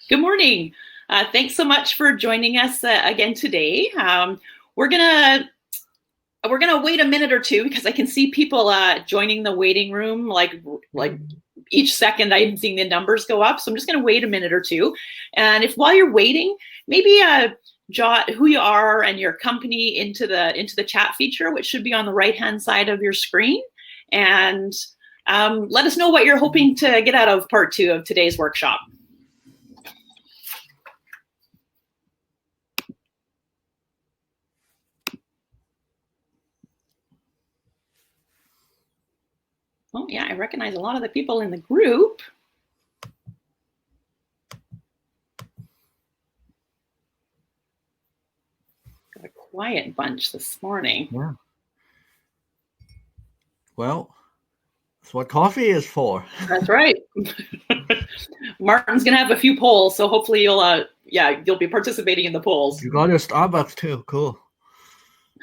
Good morning. Thanks so much for joining us again today. We're gonna wait a minute or two because I can see people joining the waiting room. Like each second, I'm seeing the numbers go up. So I'm just gonna wait a minute or two. And if while you're waiting, maybe jot who you are and your company into the chat feature, which should be on the right-hand side of your screen, and let us know what you're hoping to get out of part 2 of today's workshop. Oh yeah, I recognize a lot of the people in the group. Got a quiet bunch this morning. Yeah. Well, that's what coffee is for. That's right. Martin's gonna have a few polls, so hopefully you'll be participating in the polls. You got your Starbucks too. Cool.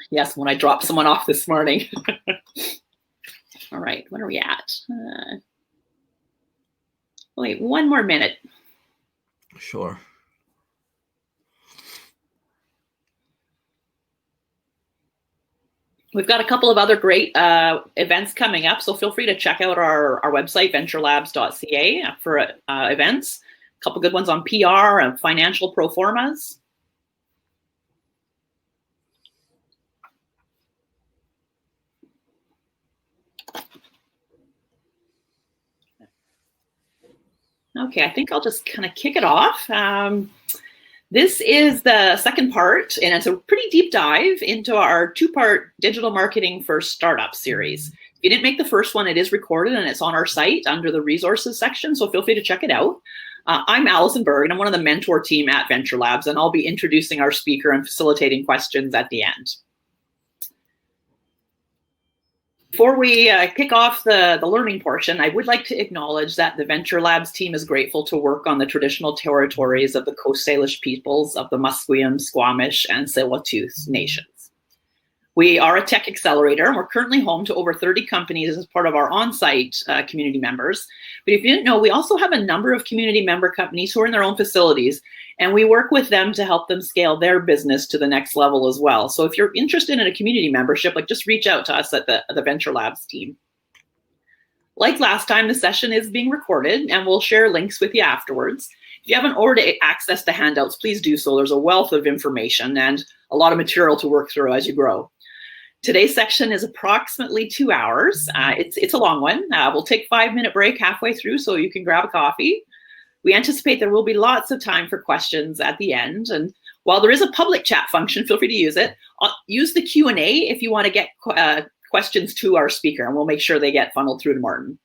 Yes, when I dropped someone off this morning. All right, what are we at? Wait, one more minute. Sure. We've got a couple of other great events coming up, so feel free to check out our website, venturelabs.ca, for events. A couple good ones on PR and financial pro formas. Okay, I think I'll just kind of kick it off. This is the second part, and it's a pretty deep dive into our 2-part digital marketing for startups series. If you didn't make the first one, it is recorded and it's on our site under the resources section, so feel free to check it out. I'm Allison Berg, and I'm one of the mentor team at VentureLabs, and I'll be introducing our speaker and facilitating questions at the end. Before we kick off the learning portion, I would like to acknowledge that the VentureLabs team is grateful to work on the traditional territories of the Coast Salish peoples of the Musqueam, Squamish, and Tsleil-Waututh nations. We are a tech accelerator, and we're currently home to over 30 companies as part of our on-site community members. But if you didn't know, we also have a number of community member companies who are in their own facilities, and we work with them to help them scale their business to the next level as well. So if you're interested in a community membership, just reach out to us at the VentureLabs team. Like last time, the session is being recorded, and we'll share links with you afterwards. If you haven't already accessed the handouts, please do so. There's a wealth of information and a lot of material to work through as you grow. Today's section is approximately 2 hours. It's a long one. We'll take a 5-minute break halfway through so you can grab a coffee. We anticipate there will be lots of time for questions at the end. And while there is a public chat function, feel free to use it. Use the Q&A if you want to get questions to our speaker, and we'll make sure they get funneled through to Martin.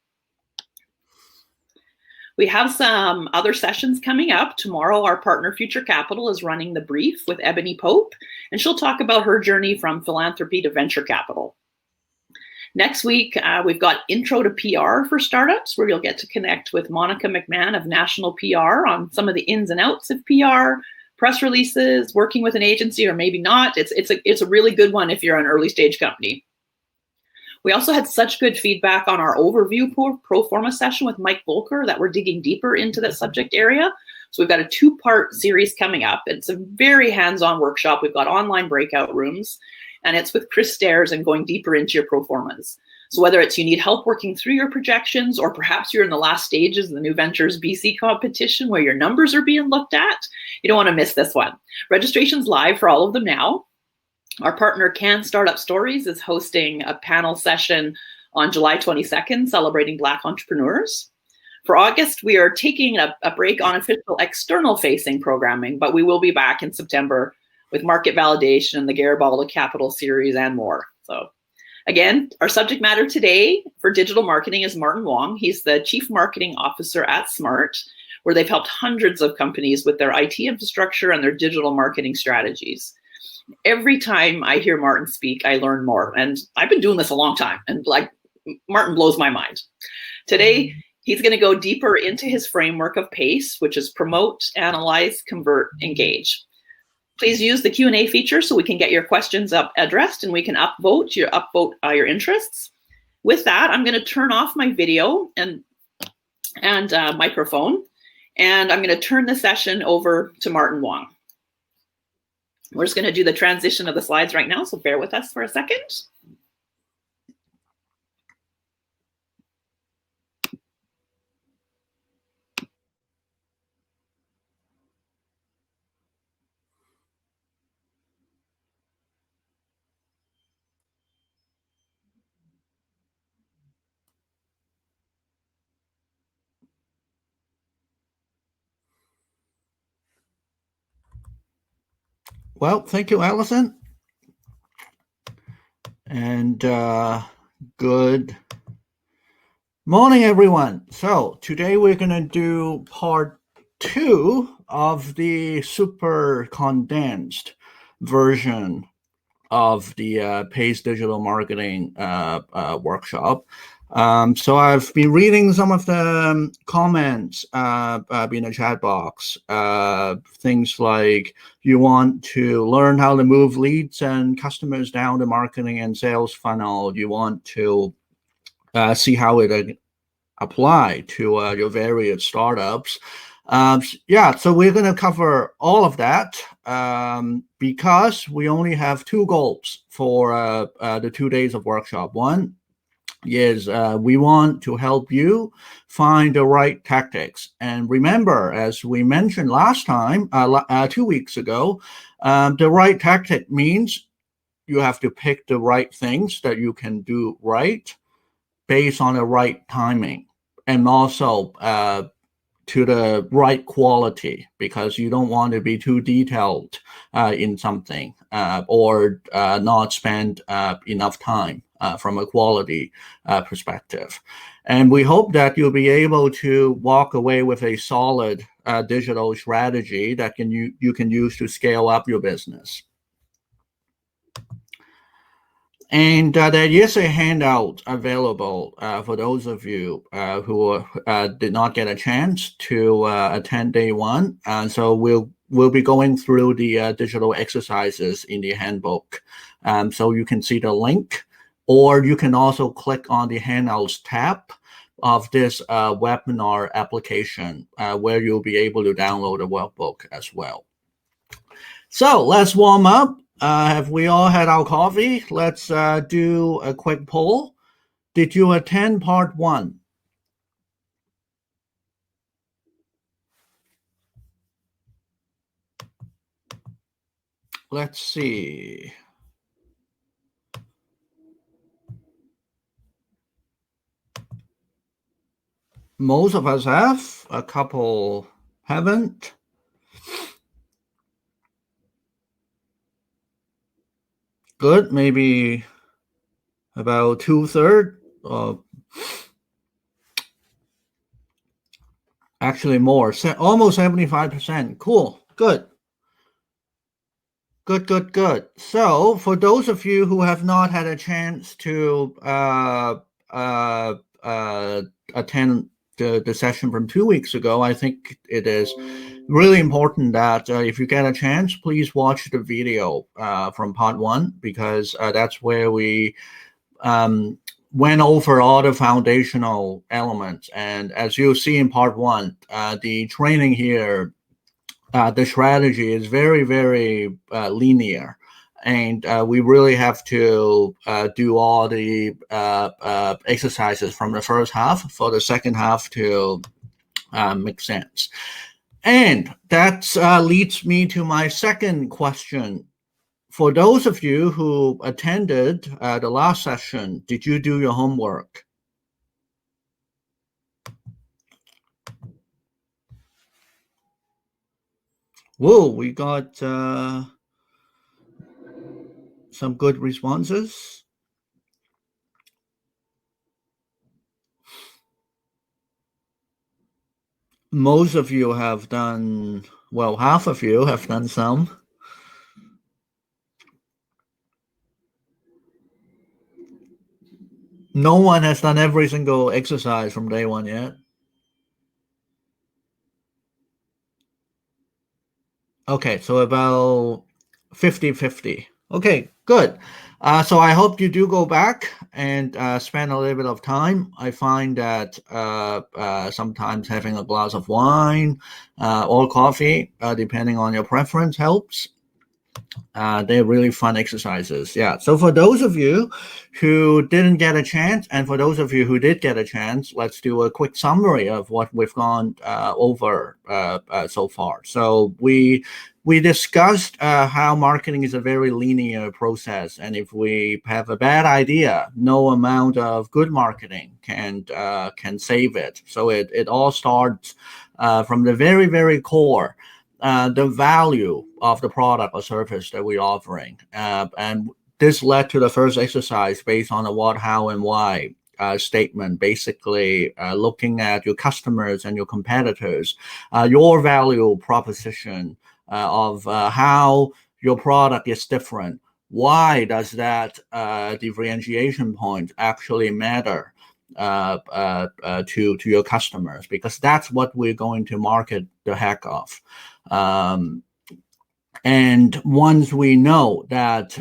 We have some other sessions coming up. Tomorrow, our partner Future Capital is running the brief with Ebony Pope, and she'll talk about her journey from philanthropy to venture capital. Next week, we've got Intro to PR for Startups, where you'll get to connect with Monica McMahon of National PR on some of the ins and outs of PR, press releases, working with an agency, or maybe not. It's a really good one if you're an early stage company. We also had such good feedback on our overview pro forma session with Mike Volker that we're digging deeper into that subject area. So we've got a 2-part series coming up. It's a very hands-on workshop. We've got online breakout rooms, and it's with Chris Stairs and going deeper into your pro formas. So whether it's you need help working through your projections, or perhaps you're in the last stages of the New Ventures BC competition where your numbers are being looked at, you don't want to miss this one. Registration's live for all of them now. Our partner Can Startup Stories is hosting a panel session on July 22nd, celebrating Black entrepreneurs. For August, we are taking a break on official external-facing programming, but we will be back in September with market validation and the Garibaldi Capital Series and more. So again, our subject matter today for digital marketing is Martin Wong. He's the Chief Marketing Officer at Smart, where they've helped hundreds of companies with their IT infrastructure and their digital marketing strategies. Every time I hear Martin speak, I learn more. And I've been doing this a long time, and Martin blows my mind. Today, he's going to go deeper into his framework of P.A.C.E, which is promote, analyze, convert, engage. Please use the Q&A feature so we can get your questions addressed, and we can upvote your interests. With that, I'm going to turn off my video and microphone, And I'm going to turn the session over to Martin Wong. We're just going to do the transition of the slides right now, so bear with us for a second. Well, thank you, Allison. And good morning, everyone. So today we're going to do part 2 of the super condensed version of the P.A.C.E digital marketing workshop. So I've been reading some of the comments in the chat box. Things like you want to learn how to move leads and customers down the marketing and sales funnel. You want to see how it apply to your various startups. Yeah, so we're going to cover all of that because we only have 2 goals for the 2 days of workshop. One is we want to help you find the right tactics. And remember, as we mentioned last time, 2 weeks ago, the right tactic means you have to pick the right things that you can do right based on the right timing, and also to the right quality, because you don't want to be too detailed in something or not spend enough time from a quality perspective. And we hope that you'll be able to walk away with a solid digital strategy that you can use to scale up your business. And there is a handout available for those of you who did not get a chance to attend day 1. So we'll be going through the digital exercises in the handbook. So you can see the link, or you can also click on the handouts tab of this webinar application where you'll be able to download the workbook as well. So let's warm up. Have we all had our coffee? Let's do a quick poll. Did you attend part 1? Let's see. Most of us have. A couple haven't. Good. Maybe about 2/3. Actually more. Almost 75%. Cool. Good. Good. So for those of you who have not had a chance to attend the session from 2 weeks ago, I think it is really important that if you get a chance, please watch the video from part 1, because that's where we went over all the foundational elements. And as you see in part 1, the training here, the strategy is very, very linear. And we really have to do all the exercises from the first half for the second half to make sense. And that leads me to my second question. For those of you who attended the last session, did you do your homework? Whoa, we got some good responses. Most of you have done, well, half of you have done some. No one has done every single exercise from day 1 yet. Okay, so about 50-50. Okay, Good. So I hope you do go back and spend a little bit of time. I find that sometimes having a glass of wine or coffee, depending on your preference, helps. They're really fun exercises. Yeah. So for those of you who didn't get a chance, and for those of you who did get a chance, let's do a quick summary of what we've gone over so far. So we discussed how marketing is a very linear process, and if we have a bad idea, no amount of good marketing can save it. So it all starts from the very core, the value of the product or service that we're offering. And this led to the first exercise based on the what, how, and why statement, basically looking at your customers and your competitors, your value proposition of how your product is different. Why does that differentiation point actually matter to your customers? Because that's what we're going to market the heck of. And once we know that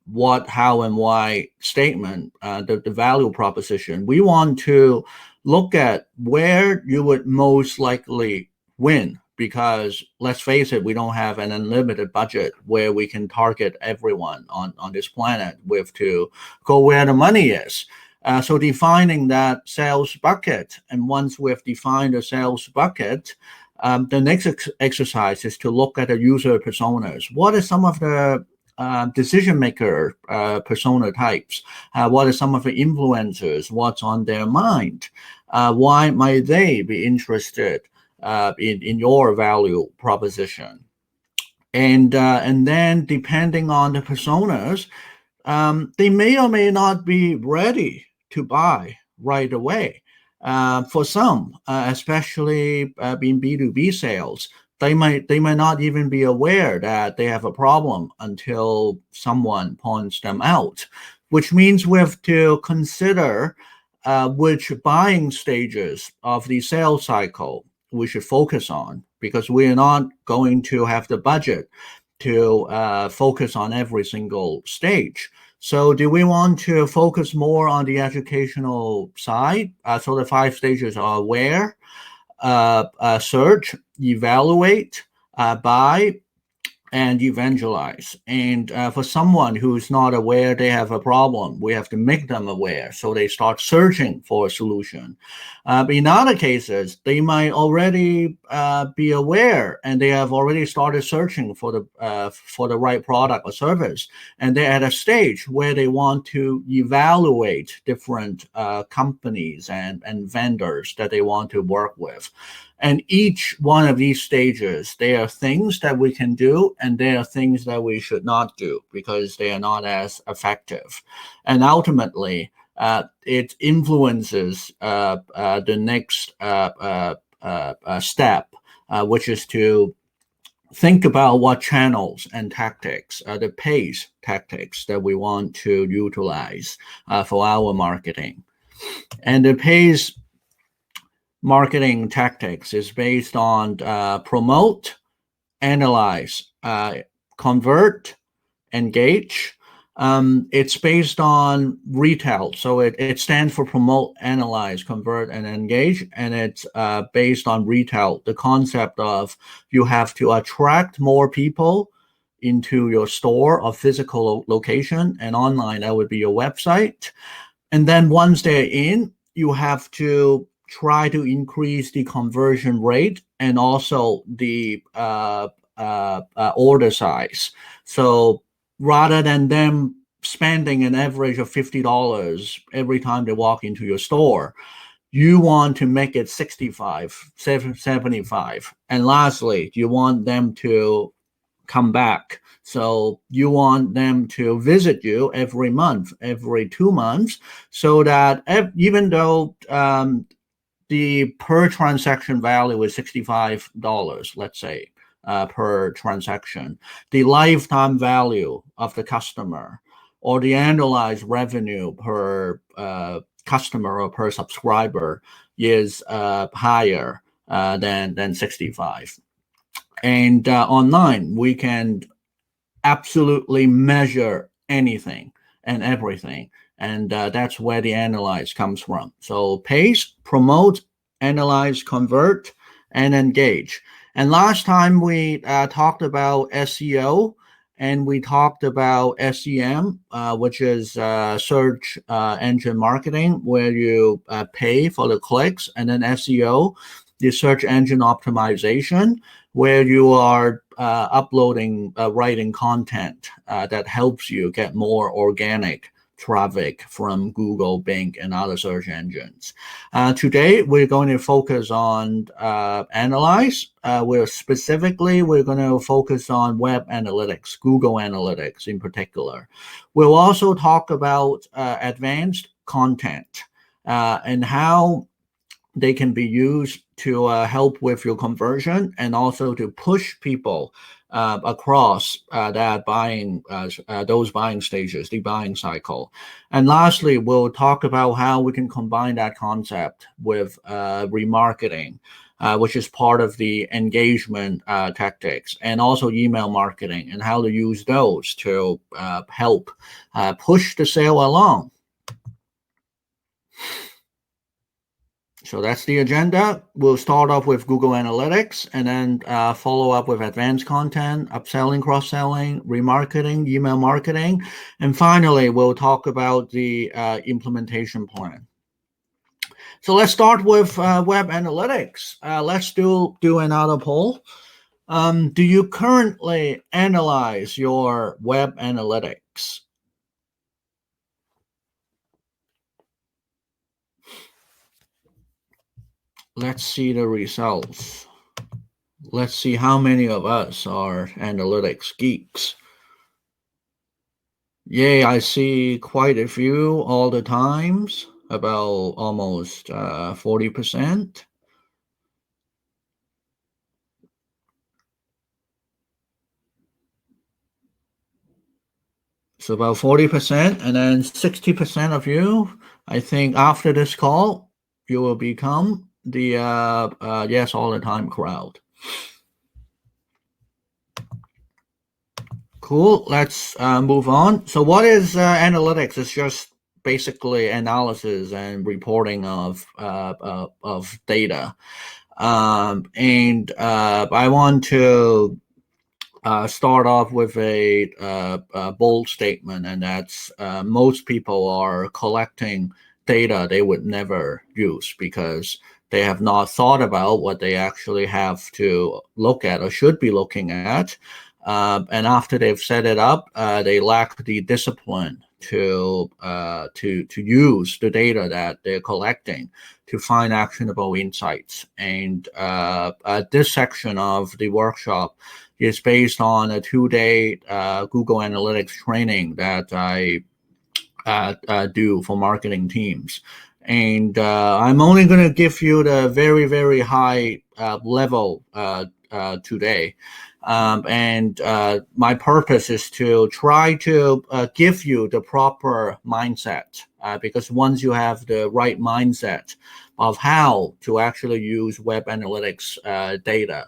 what, how, and why statement, the value proposition, we want to look at where you would most likely win. Because let's face it, we don't have an unlimited budget where we can target everyone on this planet. We have to go where the money is. So defining that sales bucket, and once we've defined the sales bucket, the next exercise is to look at the user personas. What are some of the decision maker persona types? What are some of the influencers? What's on their mind? Why might they be interested in your value proposition? And then depending on the personas, they may or may not be ready to buy right away. For some, especially in B2B sales, they might not even be aware that they have a problem until someone points them out, which means we have to consider which buying stages of the sales cycle we should focus on, because we are not going to have the budget to focus on every single stage. So do we want to focus more on the educational side? So the 5 stages are aware, search, evaluate, buy, and evangelize. And for someone who's not aware they have a problem, we have to make them aware so they start searching for a solution. In other cases, they might already be aware and they have already started searching for the right product or service, and they're at a stage where they want to evaluate different companies and vendors that they want to work with. And each one of these stages, there are things that we can do and there are things that we should not do because they are not as effective. And ultimately, it influences the next step, which is to think about what channels and tactics, the P.A.C.E tactics that we want to utilize for our marketing. And the P.A.C.E marketing tactics is based on promote, analyze, convert, engage. It's based on retail. So it stands for promote, analyze, convert, and engage. And it's based on retail, the concept of you have to attract more people into your store or physical location, and online, that would be your website. And then once they're in, you have to try to increase the conversion rate and also the order size. So rather than them spending an average of $50 every time they walk into your store, you want to make it 65, 75. And lastly, you want them to come back. So you want them to visit you every month, every 2 months, so that even though the per transaction value is $65, let's say, per transaction, the lifetime value of the customer or the annualized revenue per customer or per subscriber is higher than 65. And online, we can absolutely measure anything and everything. And that's where the analyze comes from. So PACE, promote, analyze, convert, and engage. And last time we talked about SEO, and we talked about SEM, which is search engine marketing, where you pay for the clicks, and then SEO, the search engine optimization, where you are uploading, writing content that helps you get more organic traffic from Google, Bing, and other search engines. Today, we're going to focus on analyze. We're going to focus on web analytics, Google Analytics in particular. We'll also talk about advanced content and how they can be used to help with your conversion and also to push people across that buying those buying stages, the buying cycle. And lastly, we'll talk about how we can combine that concept with remarketing, which is part of the engagement tactics, and also email marketing, and how to use those to help push the sale along. So that's the agenda. We'll start off with Google Analytics and then follow up with advanced content, upselling, cross-selling, remarketing, email marketing. And finally, we'll talk about the implementation plan. So let's start with web analytics. Let's do another poll. Do you currently analyze your web analytics? Let's see the results. Let's see how many of us are analytics geeks. Yay, I see quite a few all the times, about almost 40%. So about 40%, and then 60% of you, I think after this call, you will become the yes all the time crowd. Cool. Let's move on. So what is analytics? It's just basically analysis and reporting of data. And I want to start off with a bold statement, and that's most people are collecting data they would never use because they have not thought about what they actually have to look at or should be looking at. And after they've set it up, they lack the discipline to use the data that they're collecting to find actionable insights. And this section of the workshop is based on a 2-day Google Analytics training that I do for marketing teams. And I'm only going to give you the very, very high level today. And my purpose is to try to give you the proper mindset, because once you have the right mindset of how to actually use web analytics data,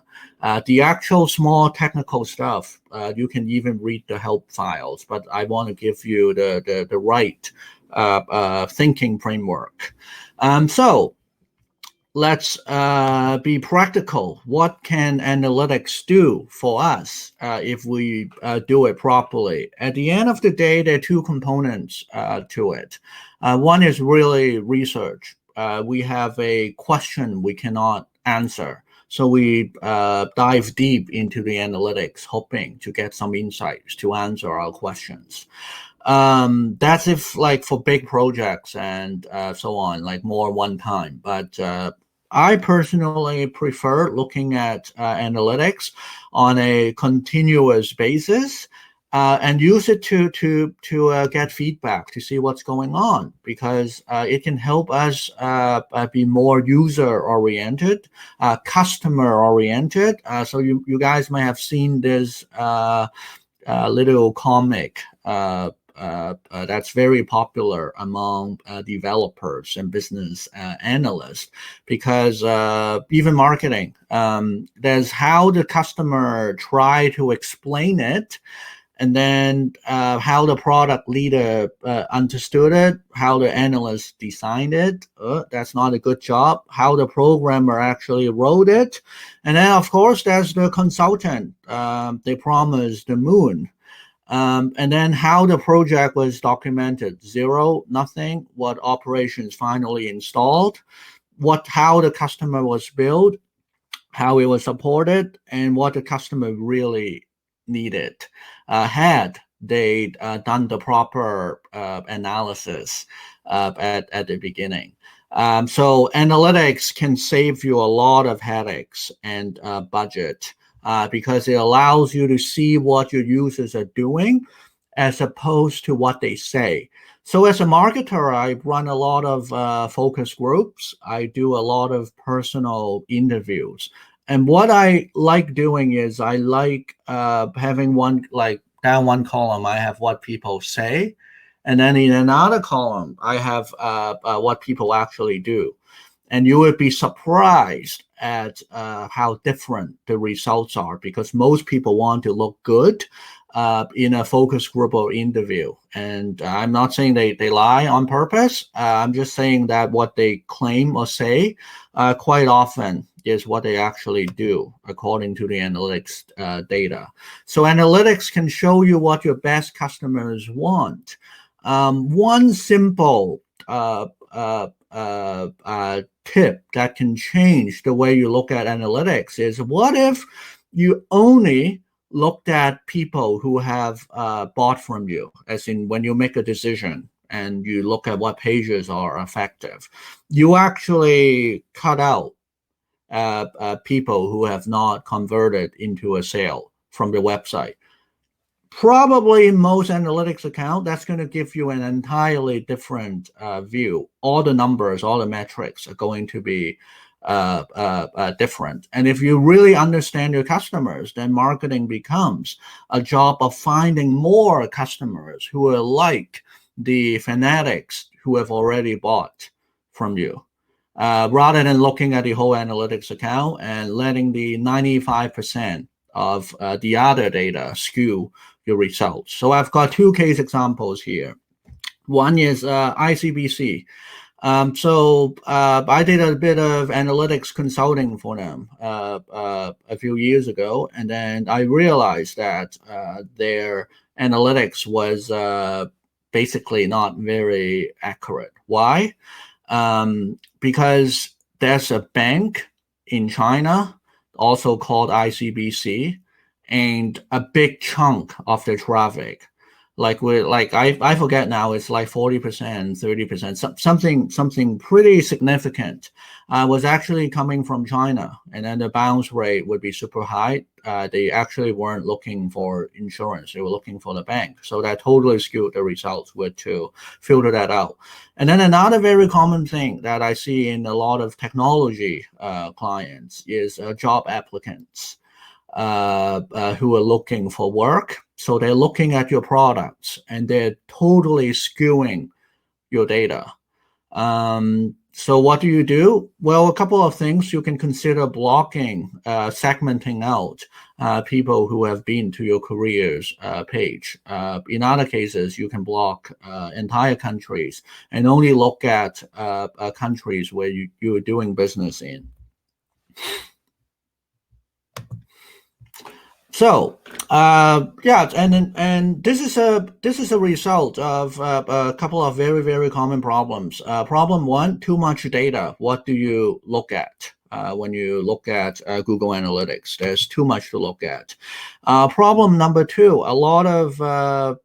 the actual small technical stuff, you can even read the help files, but I want to give you the right thinking framework. So let's be practical. What can analytics do for us if we do it properly? At the end of the day, there are two components to it. One is really research. We have a question we cannot answer. So we dive deep into the analytics, hoping to get some insights to answer our questions. That's if like for big projects and so on, like more one time. But I personally prefer looking at analytics on a continuous basis and use it to get feedback to see what's going on, because it can help us be more user oriented, customer oriented. So you guys may have seen this little comic that's very popular among developers and business analysts, because even marketing, there's how the customer try to explain it, and then how the product leader understood it, how the analyst designed it. That's not a good job. How the programmer actually wrote it. And then, of course, there's the consultant. They promised the moon. And then how the project was documented. 0, nothing. What operations finally installed. How the customer was built, how it was supported, and what the customer really needed. Had they done the proper analysis at the beginning. So analytics can save you a lot of headaches and budget because it allows you to see what your users are doing as opposed to what they say. So as a marketer, I run a lot of focus groups. I do a lot of personal interviews. And what I like doing is I like having down one column, I have what people say. And then in another column, I have what people actually do. And you would be surprised at how different the results are, because most people want to look good in a focus group or interview. And I'm not saying they lie on purpose. I'm just saying that what they claim or say quite often is what they actually do according to the analytics data. So analytics can show you what your best customers want. One simple tip that can change the way you look at analytics is, what if you only looked at people who have bought from you, as in when you make a decision and you look at what pages are effective. You actually cut out people who have not converted into a sale from the website. Probably most analytics account, that's going to give you an entirely different view. All the numbers, all the metrics are going to be different. And if you really understand your customers, then marketing becomes a job of finding more customers who are like the fanatics who have already bought from you, rather than looking at the whole analytics account and letting the 95% of the other data skew your results. So I've got 2 case examples here. One is ICBC. So I did a bit of analytics consulting for them a few years ago, and then I realized that their analytics was basically not very accurate. Why? Because there's a bank in China, also called ICBC, and a big chunk of the traffic, I forget now, it's like 40%, 30%, something pretty significant, was actually coming from China, and then the bounce rate would be super high. They actually weren't looking for insurance; they were looking for the bank. So that totally skewed the results to filter that out. And then another very common thing that I see in a lot of technology clients is job applicants who are looking for work. So they're looking at your products and they're totally skewing your data. So what do? Well, a couple of things. You can consider blocking, segmenting out people who have been to your careers page. In other cases, you can block entire countries and only look at countries where you're doing business in. So yeah, and this is a result of a couple of very, very common problems. Problem 1: too much data. What do you look at when you look at Google Analytics? There's too much to look at. Problem number 2: a lot of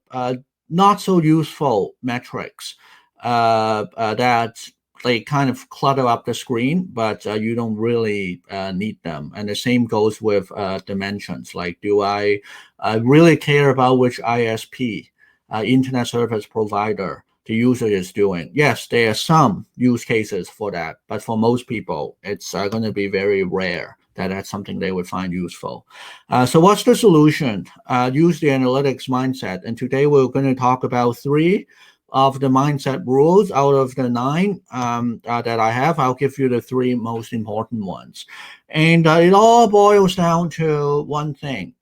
not so useful metrics that they kind of clutter up the screen, but you don't really need them. And the same goes with dimensions. Like, do I really care about which ISP, internet service provider, the user is doing? Yes, there are some use cases for that, but for most people, it's going to be very rare that that's something they would find useful. So what's the solution? Use the analytics mindset. And today we're going to talk about 3 of the mindset rules out of the 9 that I have. I'll give you the 3 most important ones. And it all boils down to one thing: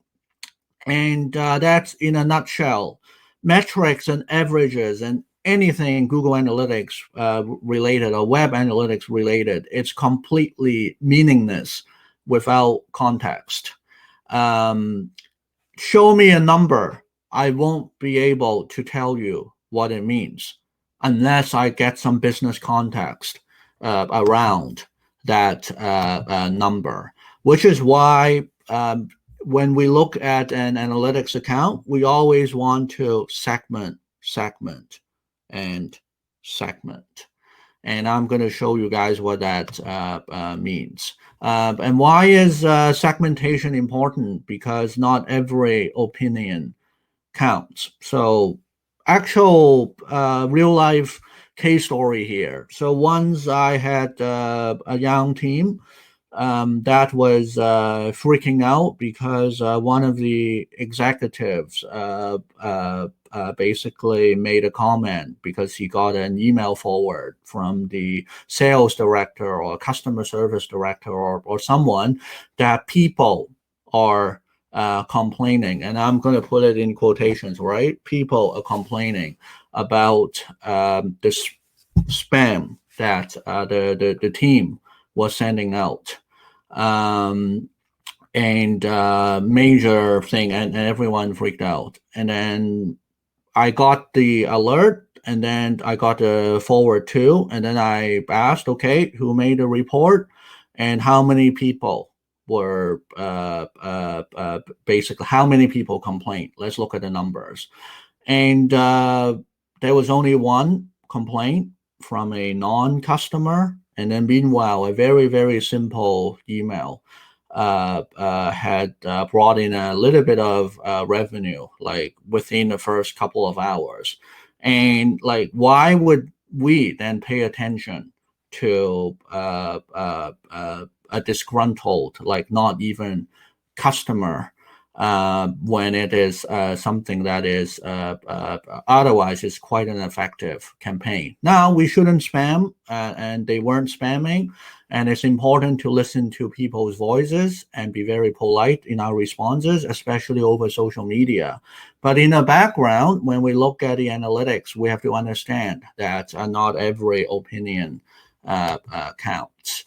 And that's in a nutshell. Metrics and averages and anything Google Analytics related or web analytics related, it's completely meaningless without context. Show me a number, I won't be able to tell you what it means unless I get some business context around that number, which is why when we look at an analytics account, we always want to segment, and segment. And I'm going to show you guys what that means. And why is segmentation important? Because not every opinion counts. So actual real life case story here. So once I had a young team that was freaking out because one of the executives basically made a comment because he got an email forward from the sales director or customer service director or someone that people are complaining, and I'm going to put it in quotations, right? People are complaining about the spam that the team was sending out. And major thing, and everyone freaked out. And then I got the alert, and then I got the forward too, and then I asked, okay, who made the report, and how many people were basically how many people complained. Let's look at the numbers, and there was only one complaint from a non-customer, and then meanwhile a very simple email had brought in a little bit of revenue, like within the first couple of hours. And like, why would we then pay attention to a disgruntled, like not even customer, when it is something that is otherwise is quite an effective campaign? Now, we shouldn't spam, and they weren't spamming. And it's important to listen to people's voices and be very polite in our responses, especially over social media. But in the background, when we look at the analytics, we have to understand that not every opinion counts.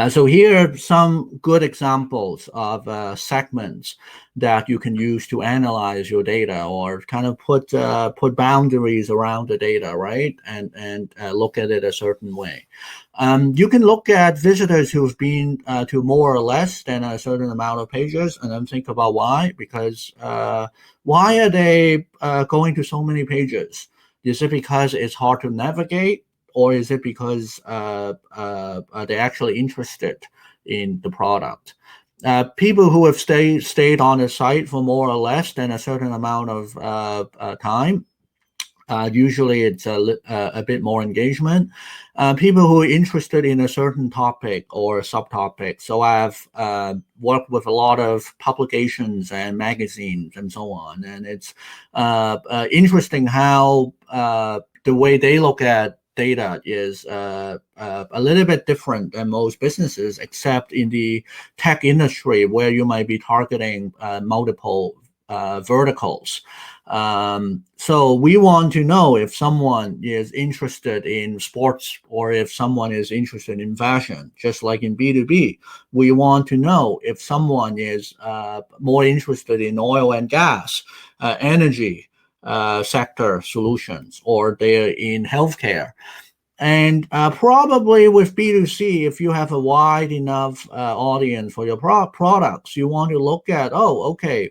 So here are some good examples of segments that you can use to analyze your data, or kind of put boundaries around the data, right? And look at it a certain way. You can look at visitors who've been to more or less than a certain amount of pages, and then think about why. Because why are they going to so many pages? Is it because it's hard to navigate? Or is it because they're actually interested in the product? People who have stayed on the site for more or less than a certain amount of time, usually it's a bit more engagement. People who are interested in a certain topic or subtopic. So I've worked with a lot of publications and magazines and so on. And it's interesting how the way they look at data is a little bit different than most businesses, except in the tech industry, where you might be targeting multiple verticals. So we want to know if someone is interested in sports or if someone is interested in fashion. Just like in B2B, we want to know if someone is more interested in oil and gas, energy sector solutions, or they're in healthcare. And probably with B2C, if you have a wide enough audience for your products, you want to look at, oh, okay,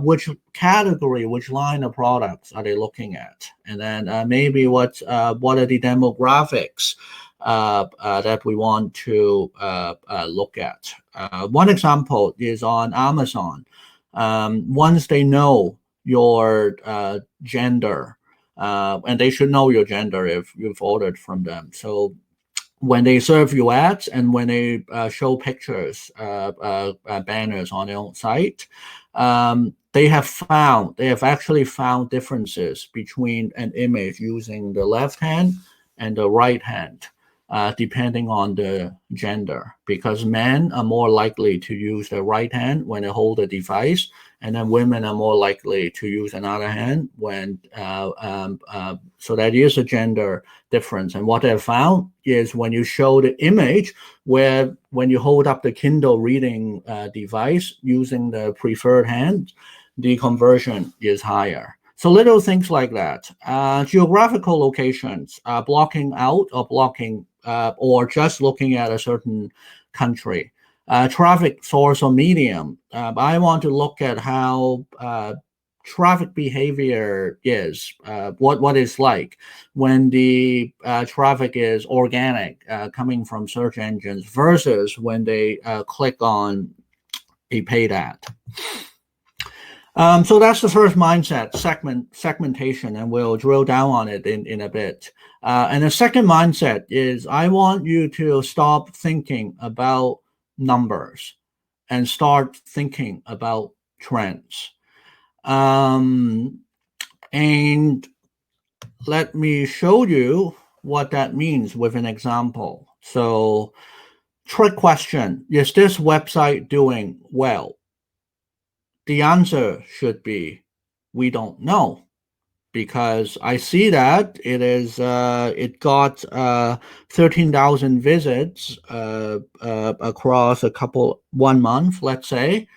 which category, which line of products are they looking at? And then maybe what are the demographics that we want to look at? One example is on Amazon. Once they know your gender, and they should know your gender if you've ordered from them. So when they serve you ads and when they show pictures, banners on their own site, they have actually found differences between an image using the left hand and the right hand. depending on the gender, because men are more likely to use their right hand when they hold a device, and then women are more likely to use another hand when, so that is a gender difference. And what I've found is when you show the image where when you hold up the Kindle reading device using the preferred hand, the conversion is higher. So little things like that. Geographical locations, blocking out or blocking or just looking at a certain country. Traffic source or medium. I want to look at how traffic behavior is, what it's like when the traffic is organic, coming from search engines versus when they click on a paid ad. So that's the first mindset, segmentation, and we'll drill down on it in a bit. And the second mindset is I want you to stop thinking about numbers and start thinking about trends. And let me show you what that means with an example. So, trick question, is this website doing well? The answer should be, we don't know, because I see that it got 13,000 visits across 1 month, let's say,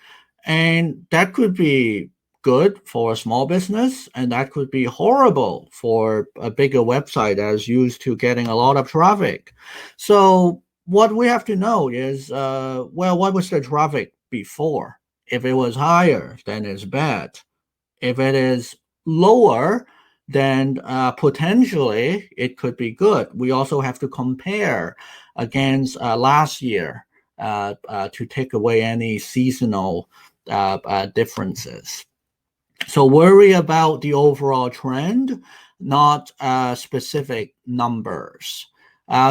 and that could be good for a small business, and that could be horrible for a bigger website as used to getting a lot of traffic. So what we have to know is, well, what was the traffic before? If it was higher, then it's bad. If it is lower, then potentially it could be good. We also have to compare against last year to take away any seasonal differences. So worry about the overall trend, not specific numbers.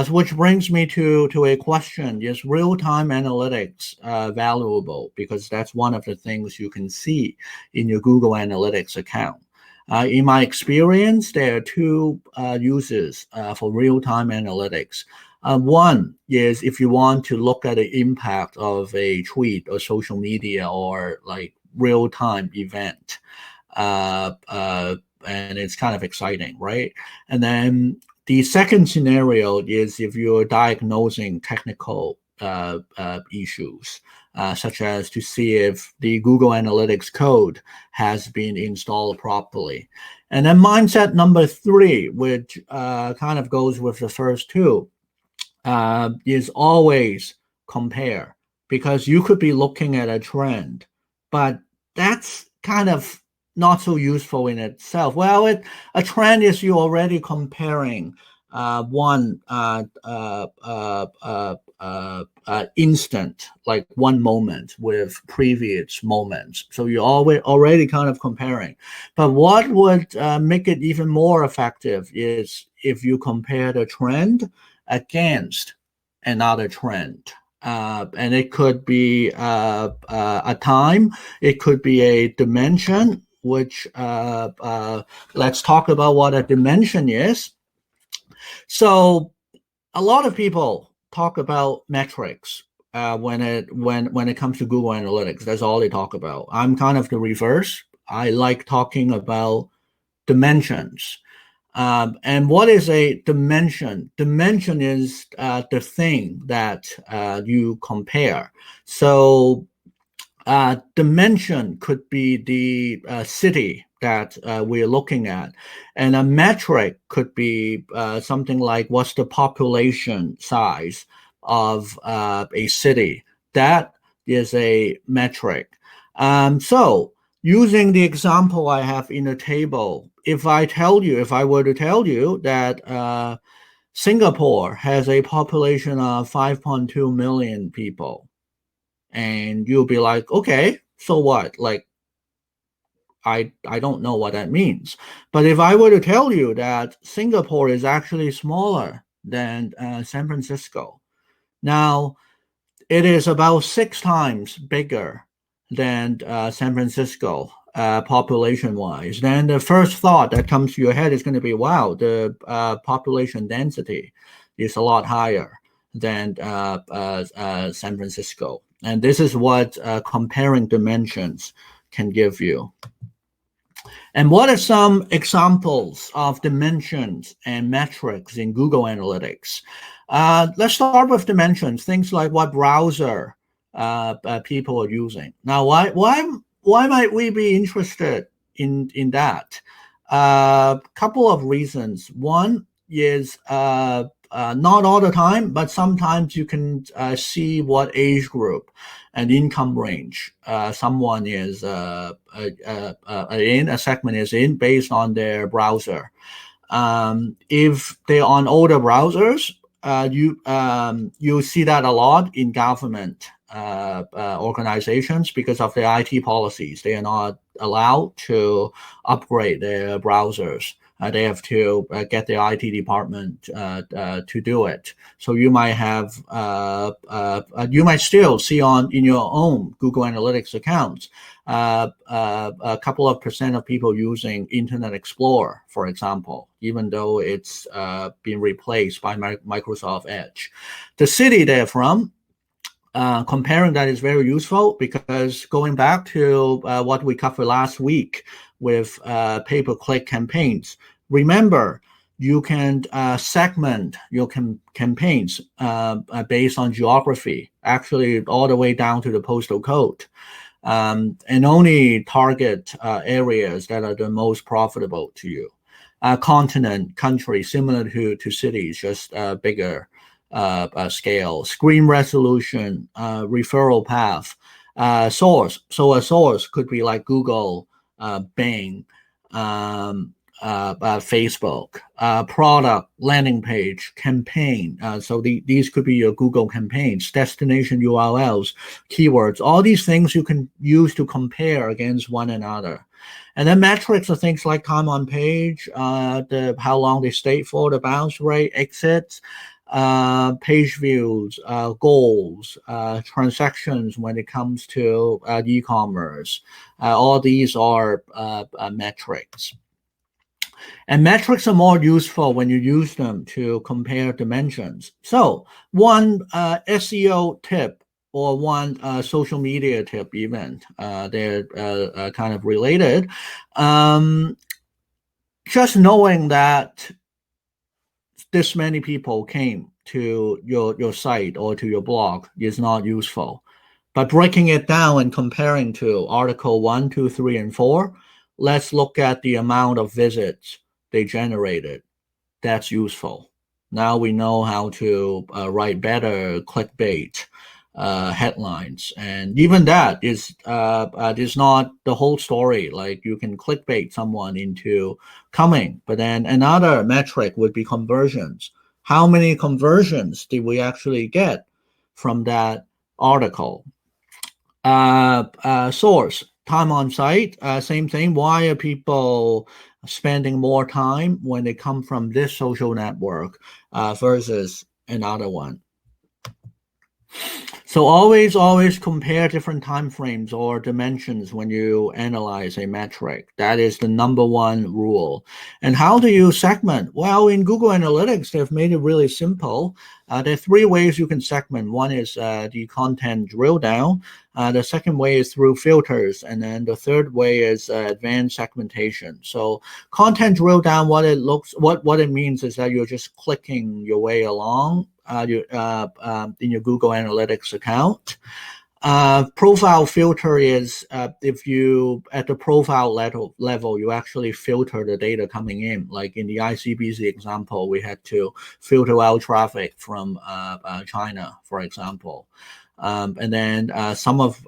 Which brings me to a question: is real-time analytics valuable? Because that's one of the things you can see in your Google Analytics account. In my experience, there are two uses for real-time analytics. One is if you want to look at the impact of a tweet or social media or like real-time event. And it's kind of exciting, right? And then the second scenario is if you're diagnosing technical issues, such as to see if the Google Analytics code has been installed properly. And then mindset number 3, which kind of goes with the first two, is always compare, because you could be looking at a trend, but that's kind of not so useful in itself. Well, a trend is you already comparing one instant, like one moment with previous moments. So you're already kind of comparing. But what would make it even more effective is if you compare the trend against another trend. And it could be a time, it could be a dimension, which let's talk about what a dimension is. So a lot of people talk about metrics when it comes to Google Analytics. That's all they talk about. I'm kind of the reverse. I like talking about dimensions. And what is a dimension? Dimension is the thing that you compare. So dimension could be the city that we're looking at. And a metric could be something like what's the population size of a city. That is a metric. So using the example I have in the table, if I were to tell you that Singapore has a population of 5.2 million people, and you'll be like, okay, so what? Like, I don't know what that means. But if I were to tell you that Singapore is actually smaller than San Francisco, now it is about 6 times bigger than San Francisco. population-wise, then the first thought that comes to your head is going to be, wow, the population density is a lot higher than San Francisco. And this is what comparing dimensions can give you. And what are some examples of dimensions and metrics in Google Analytics? Let's start with dimensions, things like what browser people are using. Now, why might we be interested in that? Couple of reasons. One is not all the time, but sometimes you can see what age group and income range someone is in, a segment is in based on their browser. If they're on older browsers, you see that a lot in government organizations because of their IT policies. They are not allowed to upgrade their browsers. They have to get their IT department to do it. So you might have, you might still see in your own Google Analytics accounts a couple of % of people using Internet Explorer, for example, even though it's been replaced by Microsoft Edge. The city they're from, comparing that is very useful because going back to what we covered last week with pay-per-click campaigns, remember, you can segment your campaigns based on geography, actually all the way down to the postal code, and only target areas that are the most profitable to you. Continent, country, similar to cities, just bigger scale, screen resolution, referral path, source. So a source could be like Google, Bing, Facebook, product, landing page, campaign. So these could be your Google campaigns, destination URLs, keywords. All these things you can use to compare against one another. And then metrics are things like time on page, how long they stay for, the bounce rate, exits, page views, goals, transactions when it comes to e-commerce. All these are metrics. And metrics are more useful when you use them to compare dimensions. So one SEO tip or one social media tip even, they're kind of related. Just knowing that this many people came to your site or to your blog is not useful. But breaking it down and comparing to article 1, 2, 3, and 4, let's look at the amount of visits they generated. That's useful. Now we know how to write better clickbait headlines, and even that is not the whole story. Like you can clickbait someone into coming, but then another metric would be conversions. How many conversions did we actually get from that article? Source, time on site, same thing. Why are people spending more time when they come from this social network versus another one? So always compare different time frames or dimensions when you analyze a metric. That is the number one rule. And how do you segment? Well, in Google Analytics, they've made it really simple. There are 3 ways you can segment. One is the content drill down. The second way is through filters. And then the third way is advanced segmentation. So content drill down, what it means is that you're just clicking your way along in your Google Analytics account. Profile filter is if you, at the profile level, you actually filter the data coming in. Like in the ICBC example, we had to filter out traffic from China, for example. And then some of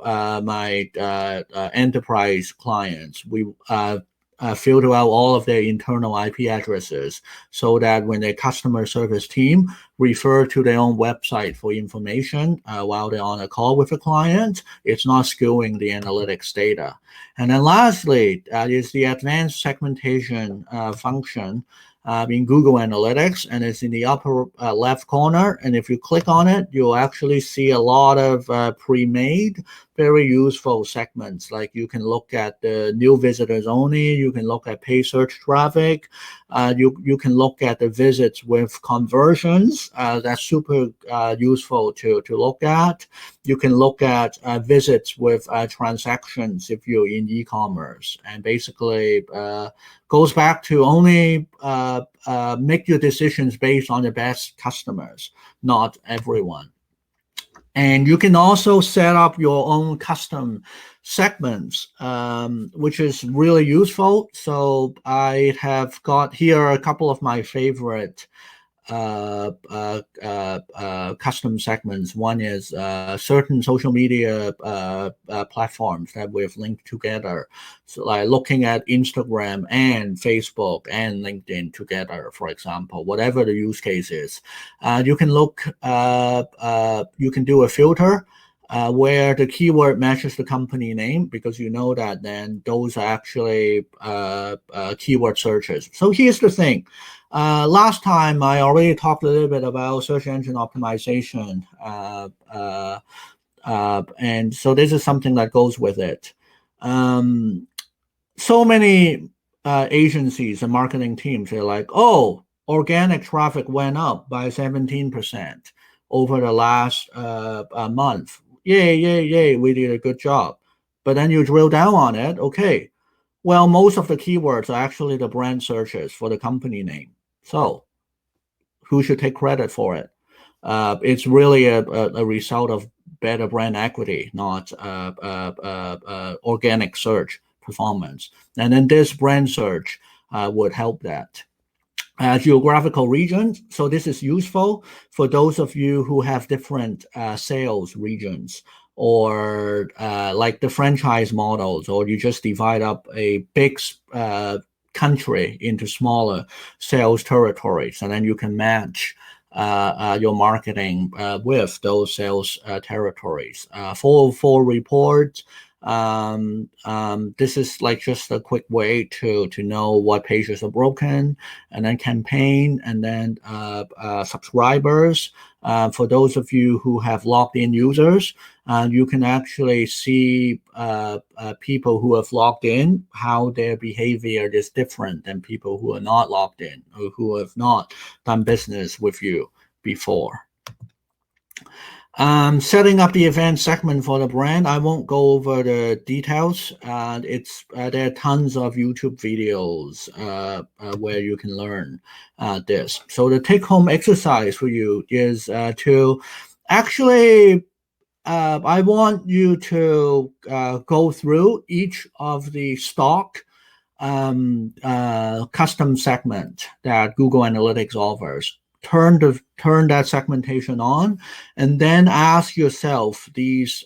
my enterprise clients, we filter out all of their internal IP addresses so that when their customer service team refer to their own website for information while they're on a call with a client, it's not skewing the analytics data. And then lastly, is the advanced segmentation function in Google Analytics, and it's in the upper left corner. And if you click on it, you'll actually see a lot of pre-made very useful segments. Like you can look at the new visitors only, you can look at paid search traffic, you can look at the visits with conversions. That's super useful to look at. You can look at visits with transactions if you're in e-commerce, and basically goes back to only make your decisions based on the best customers, not everyone. And you can also set up your own custom segments, which is really useful. So I have got here a couple of my favorite custom segments. One is certain social media platforms that we've linked together. So like looking at Instagram and Facebook and LinkedIn together, for example, whatever the use case is. You can look, you can do a filter where the keyword matches the company name, because you know that then those are actually keyword searches. So here's the thing. Last time I already talked a little bit about search engine optimization, and so this is something that goes with it. So many agencies and marketing teams are like, oh, organic traffic went up by 17% over the last month. Yay, yay, yay, we did a good job. But then you drill down on it, okay, well, most of the keywords are actually the brand searches for the company name. So who should take credit for it? It's really a result of better brand equity, not organic search performance. And then this brand search would help that. Geographical regions. So this is useful for those of you who have different sales regions, or like the franchise models, or you just divide up a big country into smaller sales territories, and then you can match your marketing with those sales territories. For reports, this is like just a quick way to know what pages are broken, and then campaign, and then subscribers. For those of you who have logged in users, you can actually see people who have logged in, how their behavior is different than people who are not logged in, or who have not done business with you before. Setting up the event segment for the brand. I won't go over the details. There are tons of YouTube videos where you can learn this. So the take-home exercise for you is to actually, I want you to go through each of the stock custom segment that Google Analytics offers. Turn that segmentation on, and then ask yourself these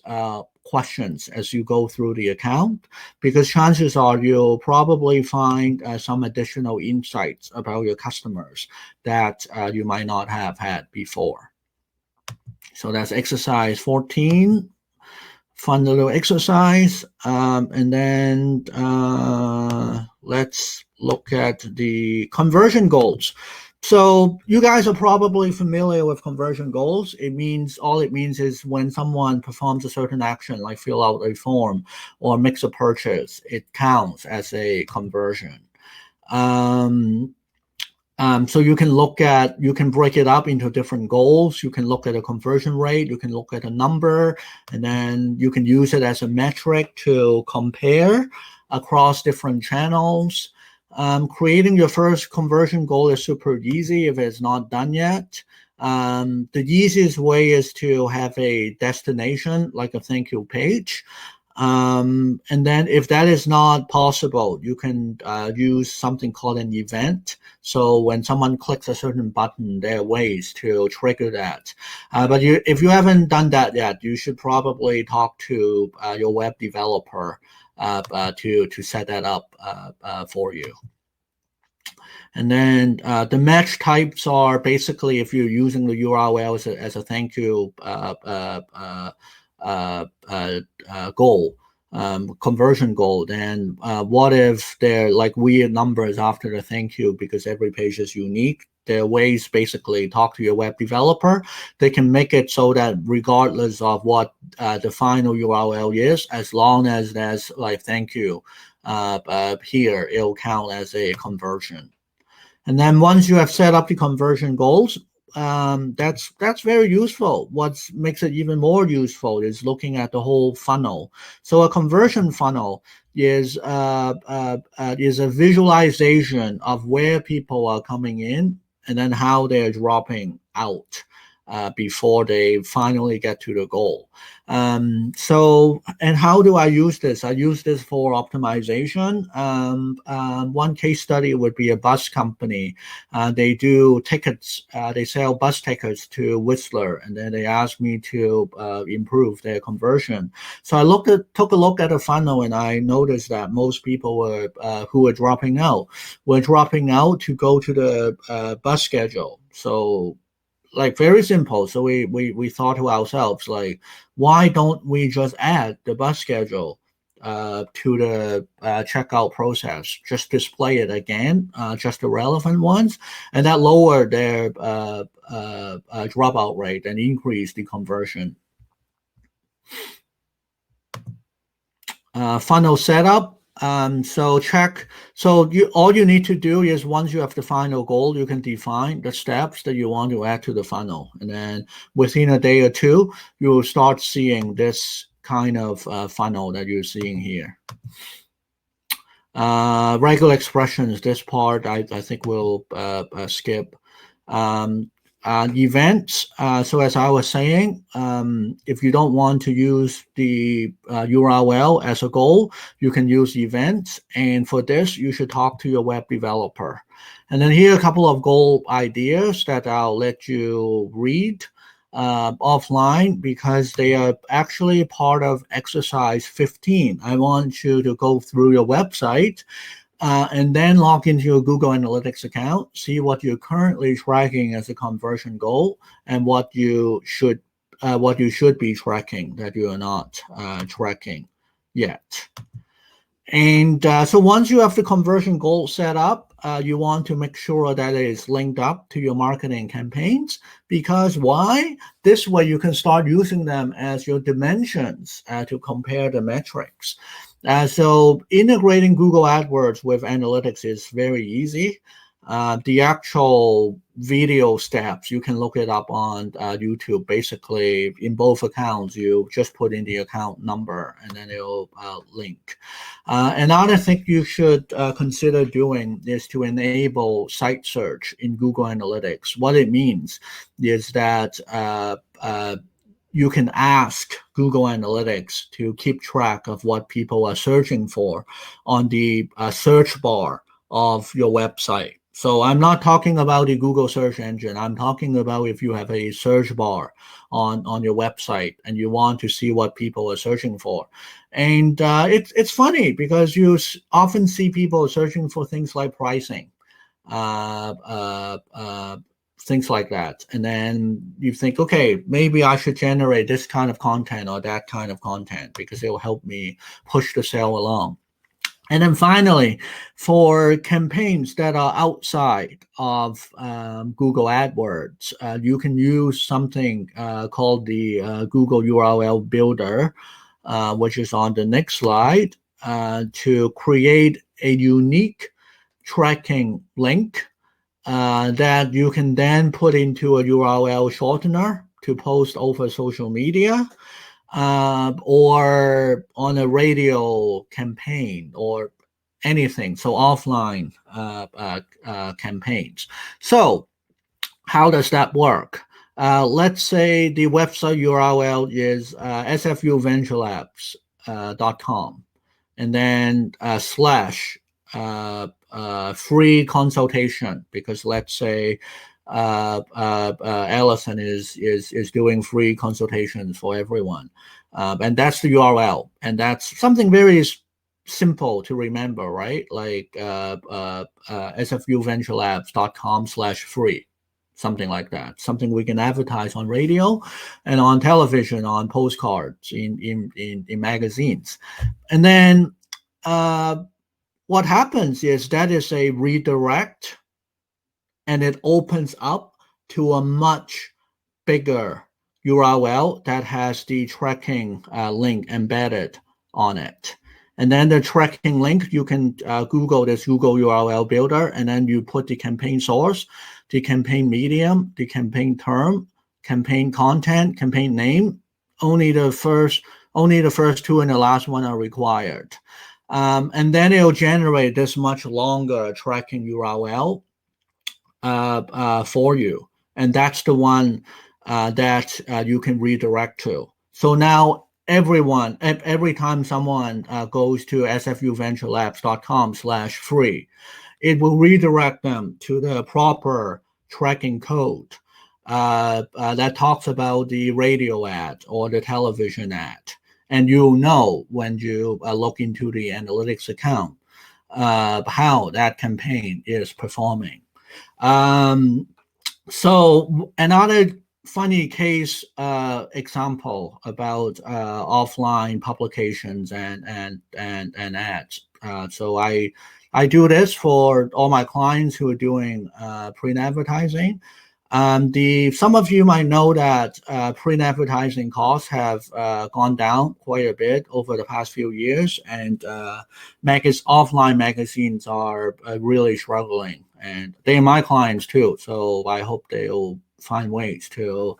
questions as you go through the account, because chances are you'll probably find some additional insights about your customers that you might not have had before. So that's exercise 14. Fun little exercise. And then let's look at the conversion goals. So you guys are probably familiar with conversion goals. All it means is when someone performs a certain action, like fill out a form or makes a purchase, it counts as a conversion. So you can break it up into different goals. You can look at a conversion rate, you can look at a number, and then you can use it as a metric to compare across different channels. Creating your first conversion goal is super easy if it's not done yet. The easiest way is to have a destination, like a thank you page. And then if that is not possible, you can use something called an event. So when someone clicks a certain button, there are ways to trigger that. But if you haven't done that yet, you should probably talk to your web developer to set that up for you. And then the match types are basically if you're using the URL as a thank you goal, conversion goal, then what if they're like weird numbers after the thank you because every page is unique? their ways basically talk to your web developer. They can make it so that regardless of what the final URL is, as long as there's like thank you here, it'll count as a conversion. And then once you have set up the conversion goals, that's very useful. What makes it even more useful is looking at the whole funnel. So a conversion funnel is a visualization of where people are coming in and then how they're dropping out before they finally get to the goal. So, and how do I use this? I use this for optimization. One case study would be a bus company. They do tickets. They sell bus tickets to Whistler, and then they asked me to improve their conversion. So I took a look at the funnel, and I noticed that most people who were dropping out to go to the bus schedule. So, like, very simple. So we thought to ourselves, like, why don't we just add the bus schedule to the checkout process? Just display it again, just the relevant ones, and that lowered their dropout rate and increased the conversion. Funnel setup. So all you need to do is once you have the final goal, you can define the steps that you want to add to the funnel. And then within a day or two, you will start seeing this kind of funnel that you're seeing here. Regular expressions, this part I think we'll skip. Events. So as I was saying, if you don't want to use the URL as a goal, you can use events. And for this, you should talk to your web developer. And then here are a couple of goal ideas that I'll let you read offline because they are actually part of exercise 15. I want you to go through your website and then log into your Google Analytics account, see what you're currently tracking as a conversion goal and what you should be tracking that you are not tracking yet. And so once you have the conversion goal set up, you want to make sure that it is linked up to your marketing campaigns. Because why? This way you can start using them as your dimensions to compare the metrics. So integrating Google AdWords with analytics is very easy. The actual video steps, you can look it up on YouTube. Basically, in both accounts, you just put in the account number and then it'll link. Another thing you should consider doing is to enable site search in Google Analytics. What it means is that you can ask Google Analytics to keep track of what people are searching for on the search bar of your website. So I'm not talking about the Google search engine. I'm talking about if you have a search bar on your website and you want to see what people are searching for. And it's funny because you often see people searching for things like pricing, things like that. And then you think, okay, maybe I should generate this kind of content or that kind of content because it will help me push the sale along. And then finally, for campaigns that are outside of Google AdWords, you can use something called the Google URL Builder, which is on the next slide, to create a unique tracking link that you can then put into a URL shortener to post over social media. Or on a radio campaign or anything, so offline campaigns. So how does that work? Let's say the website URL is SFU VentureLabs.com and then / free consultation, because let's say Allison is doing free consultations for everyone, and that's the URL, and that's something very simple to remember, right? Like sfuventurelabs.com/free, something like that. Something we can advertise on radio and on television, on postcards, in magazines, and then what happens is that is a redirect and it opens up to a much bigger URL that has the tracking link embedded on it. And then the tracking link, you can Google this Google URL builder, and then you put the campaign source, the campaign medium, the campaign term, campaign content, campaign name. Only the first two and the last one are required. And then it'll generate this much longer tracking URL for you. And that's the one that you can redirect to. So now every time someone goes to sfuventurelabs.com/free, it will redirect them to the proper tracking code that talks about the radio ad or the television ad. And you'll know when you look into the analytics account how that campaign is performing. So another funny case example about offline publications and ads. So I do this for all my clients who are doing print advertising. Some of you might know that print advertising costs have gone down quite a bit over the past few years, and offline magazines are really struggling, and they're my clients too. So I hope they'll find ways to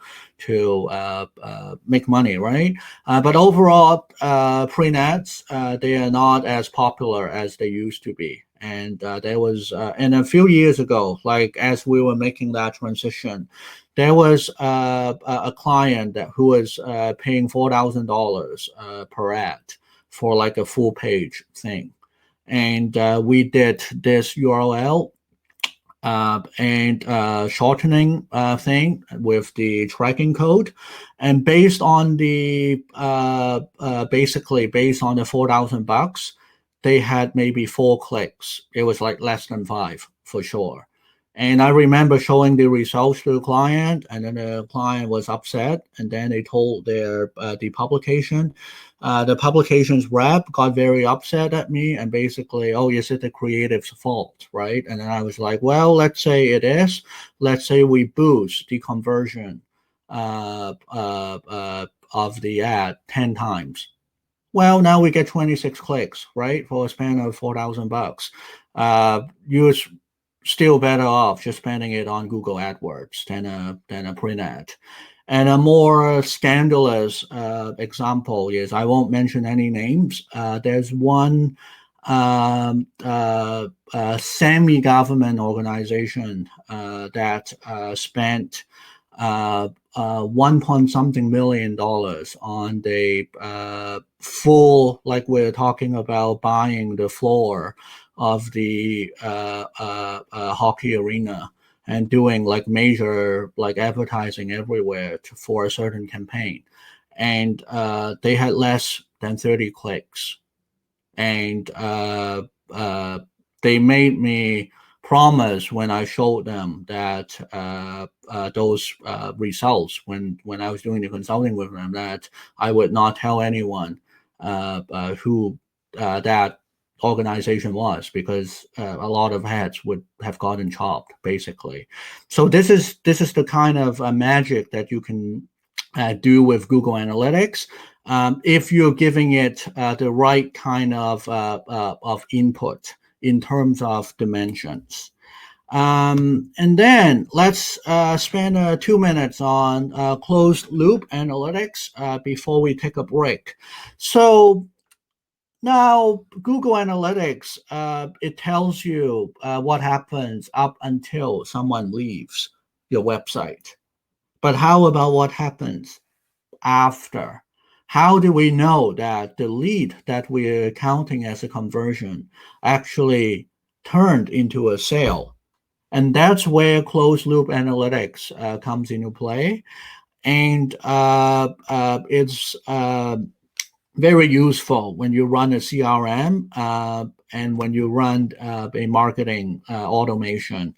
make money, right? But overall, print ads they are not as popular as they used to be. And there was, and a few years ago, like as we were making that transition, there was a client who was paying $4,000 per ad for like a full page thing. And we did this URL and shortening thing with the tracking code, and based on the basically based on the $4,000, they had maybe 4 clicks. It was like less than 5 for sure. And I remember showing the results to the client, and then the client was upset, and then they told their the publication. The publication's rep got very upset at me and basically, oh, is it the creative's fault, right? And then I was like, well, let's say it is. Let's say we boost the conversion of the ad 10 times. Well, now we get 26 clicks, right, for a span of $4,000. You're still better off just spending it on Google AdWords than a print ad. And a more scandalous example is, I won't mention any names. There's one semi-government organization that spent 1 point something million on the full, like we're talking about buying the floor of the hockey arena and doing like major like advertising everywhere for a certain campaign. And they had less than 30 clicks. And they made me promise when I showed them that those results when I was doing the consulting with them, that I would not tell anyone who that organization was, because a lot of heads would have gotten chopped basically. So this is the kind of magic that you can do with Google Analytics if you're giving it the right kind of input in terms of dimensions. And then let's spend 2 minutes on closed loop analytics before we take a break. So now Google Analytics, it tells you what happens up until someone leaves your website. But how about what happens after? How do we know that the lead that we're counting as a conversion actually turned into a sale? And that's where closed loop analytics comes into play. And it's very useful when you run a CRM and when you run a marketing automation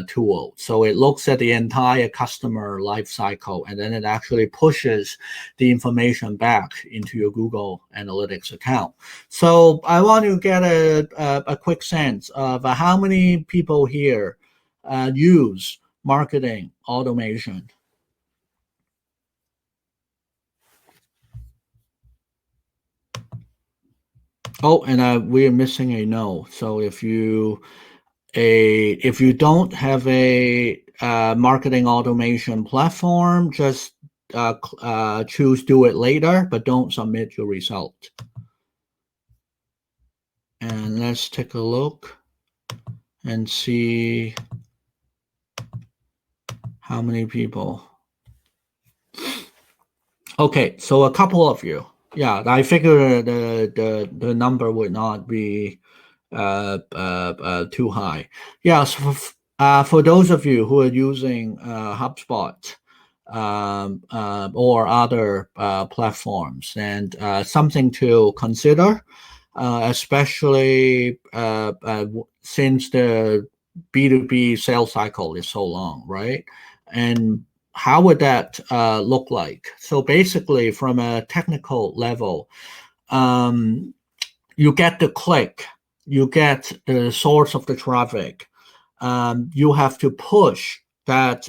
tool. So it looks at the entire customer life cycle, and then it actually pushes the information back into your Google Analytics account. So I want to get a quick sense of how many people here use marketing automation? Oh, and we're missing a no. So if you don't have a marketing automation platform, just choose do it later, but don't submit your result. And let's take a look and see how many people. Okay, so a couple of you. Yeah, I figure the number would not be too high. Yeah, so for those of you who are using HubSpot or other platforms, and something to consider, especially since the B2B sales cycle is so long, right? And how would that look like? So basically, from a technical level, you get the click, you get the source of the traffic. You have to push that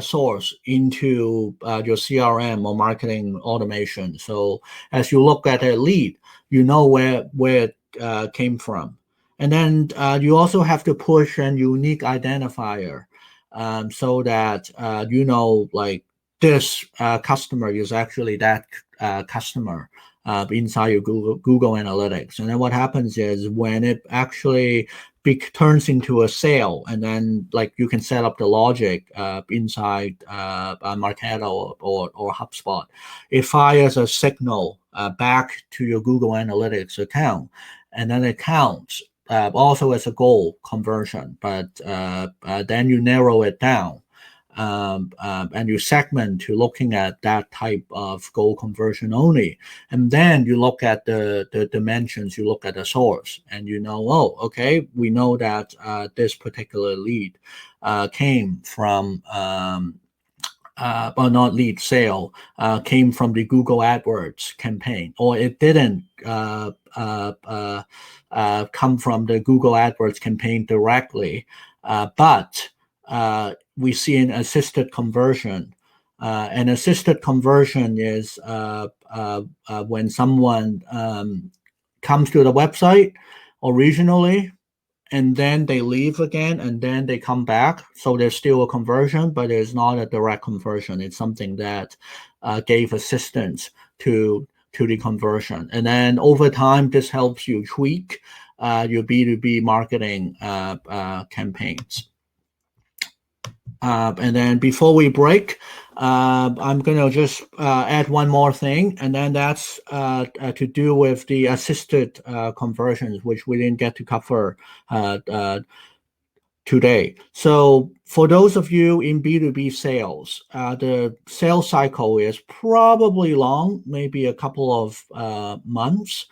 source into your CRM or marketing automation. So as you look at a lead, you know where it came from. And then you also have to push a unique identifier so that you know, like, this customer is actually that customer inside your Google Analytics. And then what happens is when it actually turns into a sale, and then like you can set up the logic inside Marketo or HubSpot. It fires a signal back to your Google Analytics account, and then it counts also as a goal conversion, but then you narrow it down. And you segment to looking at that type of goal conversion only. And then you look at the dimensions, you look at the source, and you know, oh, okay, we know that this particular lead came from, well, not lead, sale, came from the Google AdWords campaign, or it didn't come from the Google AdWords campaign directly, but we see an assisted conversion. An assisted conversion is when someone comes to the website originally, and then they leave again, and then they come back. So there's still a conversion, but it's not a direct conversion. It's something that gave assistance to the conversion. And then over time, this helps you tweak your B2B marketing campaigns. And then before we break, I'm going to just add one more thing, and then that's to do with the assisted conversions, which we didn't get to cover today. So for those of you in B2B sales, the sales cycle is probably long, maybe a couple of months,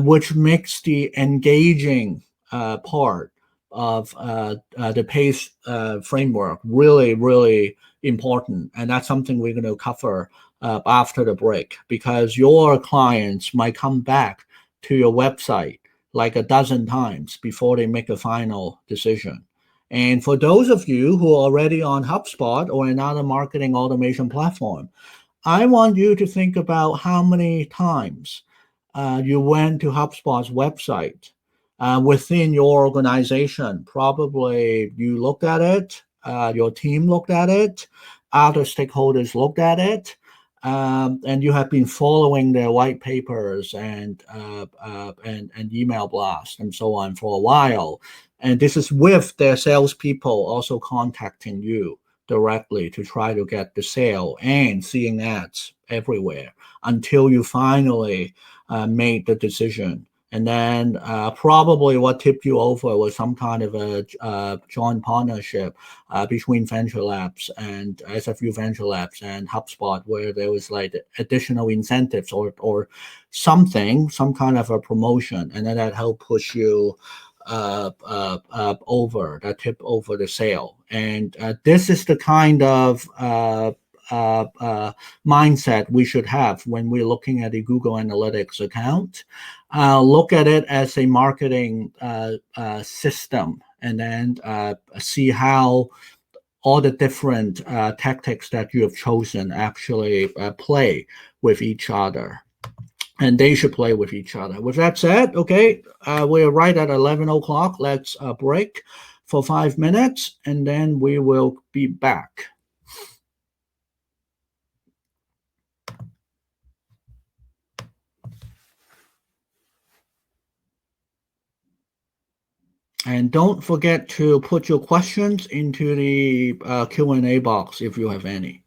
which makes the engaging part of the P.A.C.E framework really, really important. And that's something we're going to cover after the break, because your clients might come back to your website like a dozen times before they make a final decision. And for those of you who are already on HubSpot or another marketing automation platform, I want you to think about how many times you went to HubSpot's website within your organization. Probably you looked at it, your team looked at it, other stakeholders looked at it, and you have been following their white papers and email blasts and so on for a while. And this is with their salespeople also contacting you directly to try to get the sale and seeing ads everywhere until you finally made the decision. And then probably what tipped you over was some kind of a joint partnership between VentureLabs and SFU VentureLabs and HubSpot, where there was like additional incentives or something, some kind of a promotion, and then that helped push you over, that tip over the sale. And this is the kind of mindset we should have when we're looking at a Google Analytics account. Look at it as a marketing system, and then see how all the different tactics that you have chosen actually play with each other. And they should play with each other. With that said, okay, we're right at 11 o'clock. Let's break for 5 minutes, and then we will be back. And don't forget to put your questions into the Q&A box if you have any.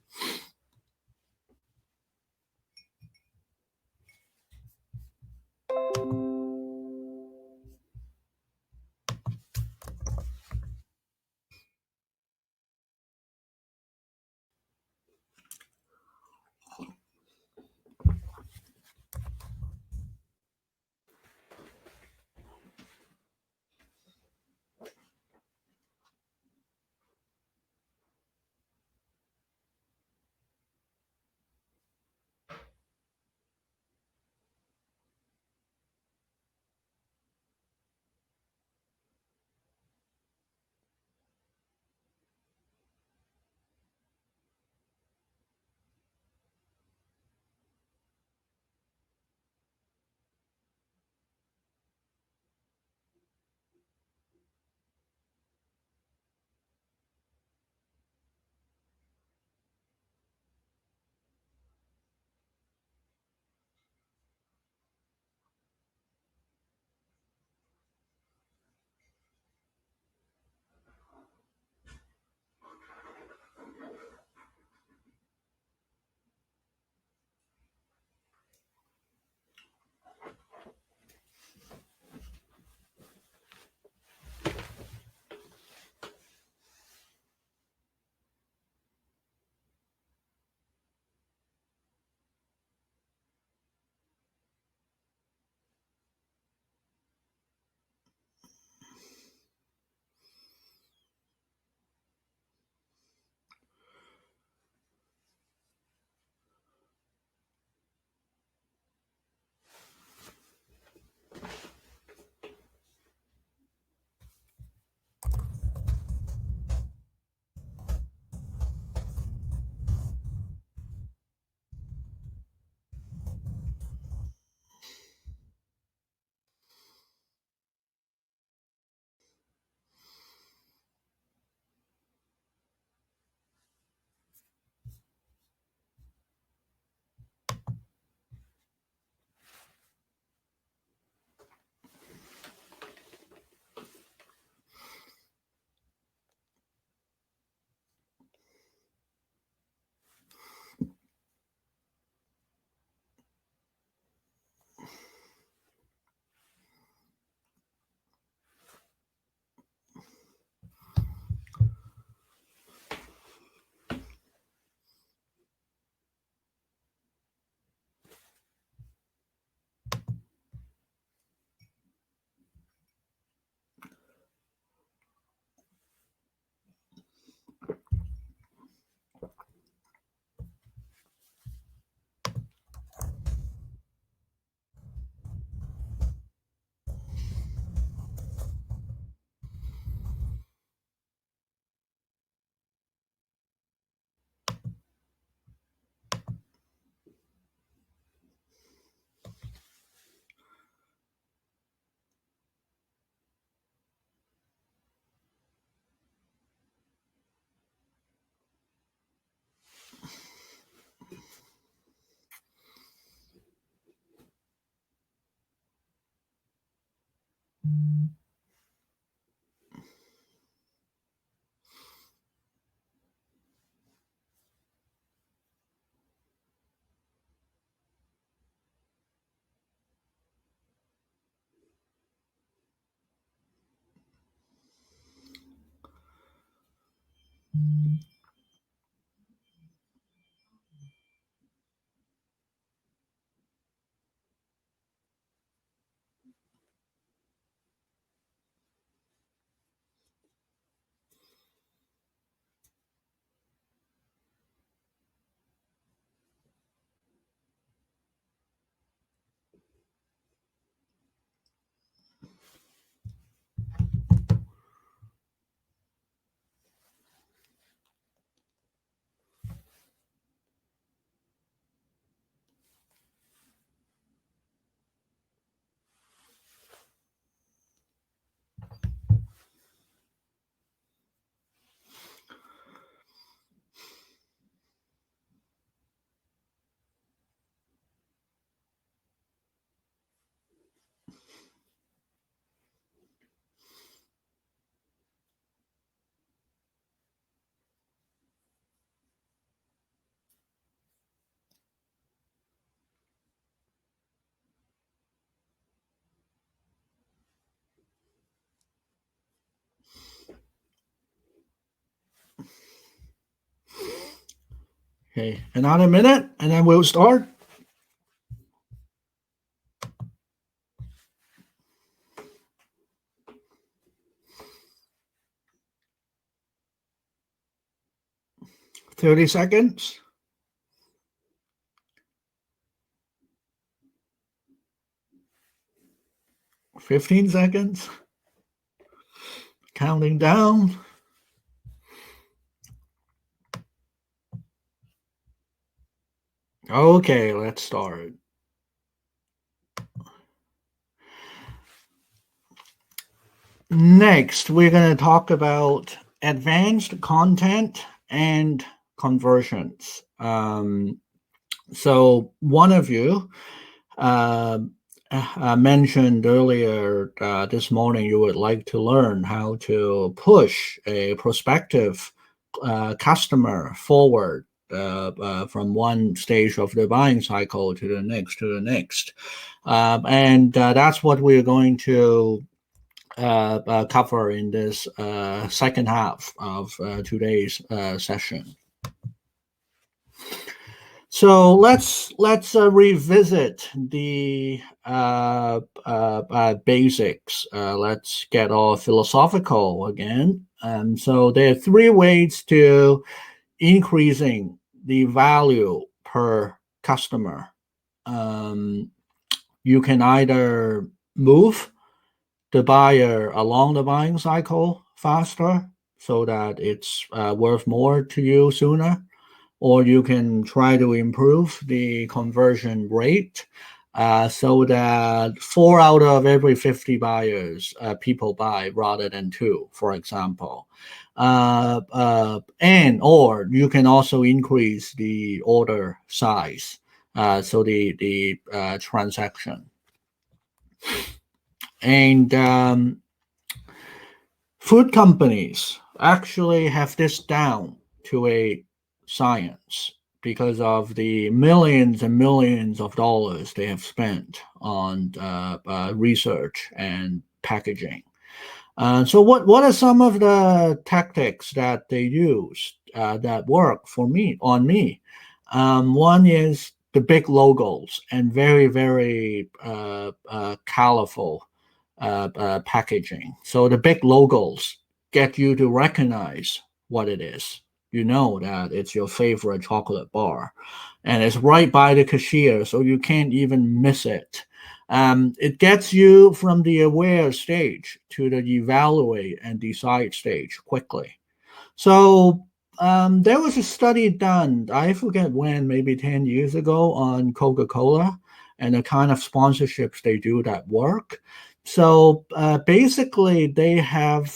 Okay, another minute, and then we'll start. $30. 15 seconds. Counting down. Okay, let's start. Next, we're going to talk about advanced content and conversions. So one of you mentioned earlier this morning you would like to learn how to push a prospective customer forward from one stage of the buying cycle to the next. And that's what we're going to cover in this second half of today's session. So let's revisit the basics. Let's get all philosophical again. So there are three ways to increasing the value per customer. You can either move the buyer along the buying cycle faster so that it's worth more to you sooner, or you can try to improve the conversion rate so that 4 out of every 50 buyers people buy rather than 2, for example. And or you can also increase the order size, so the transaction. And food companies actually have this down to a science because of the millions and millions of dollars they have spent on research and packaging. So what are some of the tactics that they use that work for me on me? One is the big logos and very, very colorful packaging. So the big logos get you to recognize what it is. You know that it's your favorite chocolate bar, and it's right by the cashier, so you can't even miss it. It gets you from the aware stage to the evaluate and decide stage quickly. So there was a study done, I forget when, maybe 10 years ago, on Coca-Cola and the kind of sponsorships they do that work. So basically, they have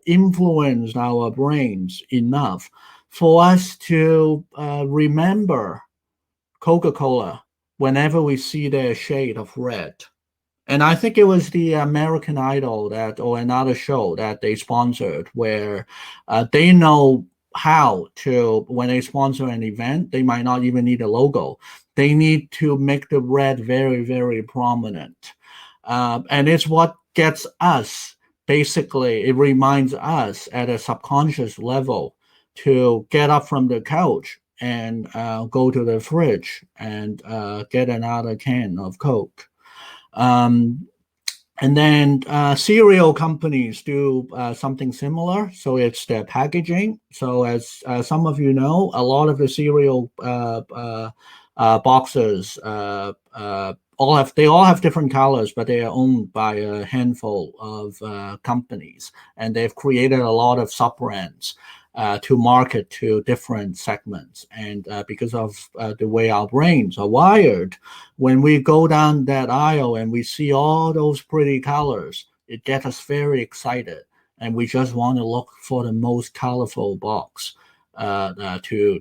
influenced our brains enough for us to remember Coca-Cola whenever we see their shade of red. And I think it was the American Idol that, or another show that they sponsored, where they know how to, when they sponsor an event, they might not even need a logo. They need to make the red very, very prominent. And it's what gets us, basically, it reminds us at a subconscious level to get up from the couch and go to the fridge and get another can of Coke. And then cereal companies do something similar. So it's their packaging. So as some of you know, a lot of the cereal boxes all have different colors, but they are owned by a handful of companies, and they've created a lot of sub brands to market to different segments. And because of the way our brains are wired, when we go down that aisle and we see all those pretty colors, it gets us very excited, and we just want to look for the most colorful box to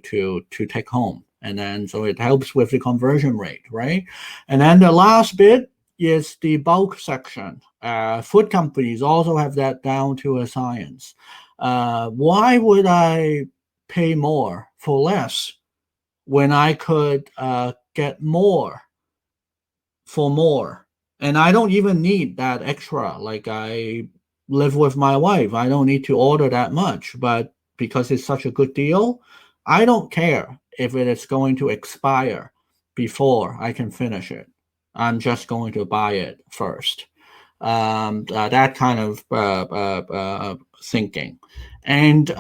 take home. And then so it helps with the conversion rate, right? And then the last bit is the bulk section. Food companies also have that down to a science. Why would I pay more for less when I could get more for more? And I don't even need that extra. Like, I live with my wife, I don't need to order that much, but because it's such a good deal, I don't care if it is going to expire before I can finish it. I'm just going to buy it first. That kind of thinking. And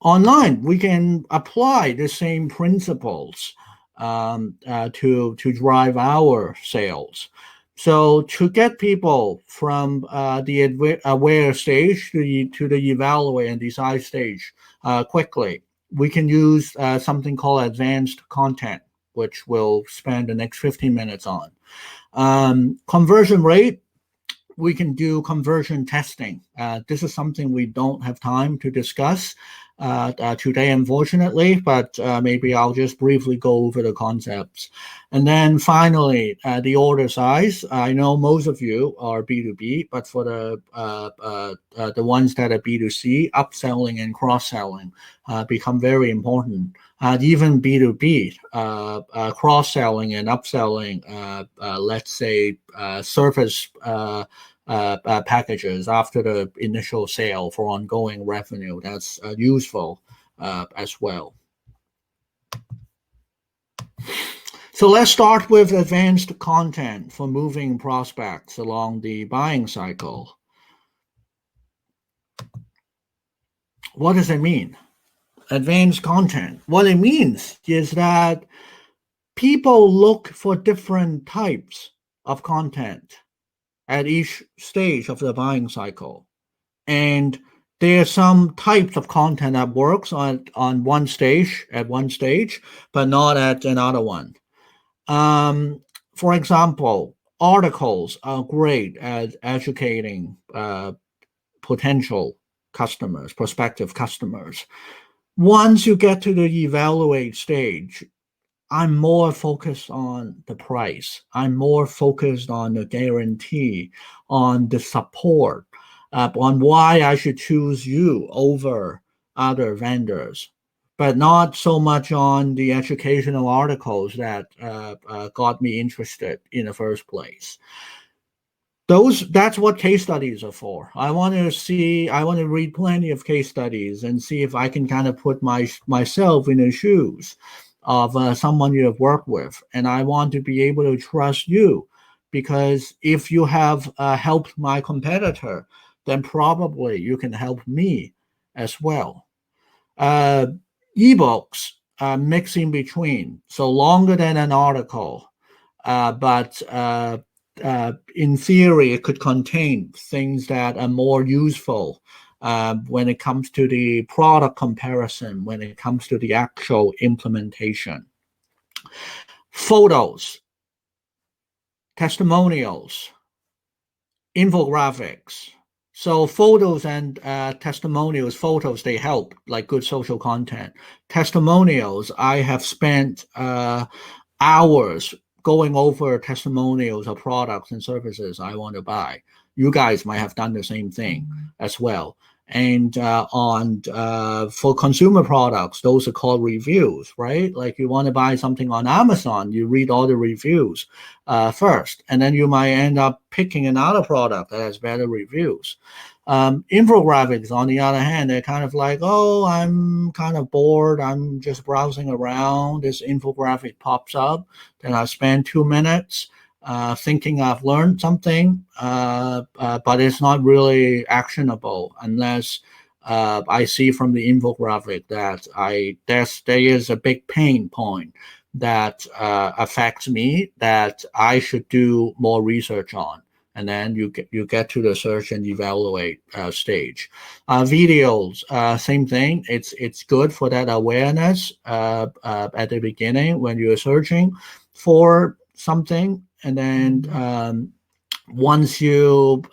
online, we can apply the same principles to drive our sales. So to get people from the aware stage to the evaluate and decide stage quickly, we can use something called advanced content, which we'll spend the next 15 minutes on. Conversion rate, we can do conversion testing. This is something we don't have time to discuss today, unfortunately, but maybe I'll just briefly go over the concepts. And then finally, the order size. I know most of you are B2B, but for the ones that are B2C, upselling and cross-selling become very important. Even B2B, cross-selling and upselling, let's say service packages after the initial sale for ongoing revenue. That's useful as well. So let's start with advanced content for moving prospects along the buying cycle. What does it mean? Advanced content. What it means is that people look for different types of content at each stage of the buying cycle. And there are some types of content that works on one stage, but not at another one. For example, articles are great at educating potential customers, prospective customers. Once you get to the evaluate stage, I'm more focused on the price. I'm more focused on the guarantee, on the support, on why I should choose you over other vendors, but not so much on the educational articles that got me interested in the first place. That's what case studies are for. I want to read plenty of case studies and see if I can kind of put myself in the shoes of someone you have worked with. And I want to be able to trust you, because if you have helped my competitor, then probably you can help me as well. Ebooks mix in between, so longer than an article, but in theory, it could contain things that are more useful when it comes to the product comparison, when it comes to the actual implementation. Photos, testimonials, infographics. So photos and testimonials, photos, they help, like good social content. Testimonials, I have spent hours going over testimonials of products and services I want to buy. You guys might have done the same thing as well. And for consumer products, those are called reviews, right? Like you want to buy something on Amazon, you read all the reviews first, and then you might end up picking another product that has better reviews. Infographics, on the other hand, they're kind of like, oh, I'm kind of bored. I'm just browsing around. This infographic pops up. Then I spend 2 minutes thinking I've learned something, but it's not really actionable unless I see from the infographic that there is a big pain point that affects me that I should do more research on. And then you get to the search and evaluate stage. Videos, same thing. It's good for that awareness at the beginning when you're searching for something, and then once you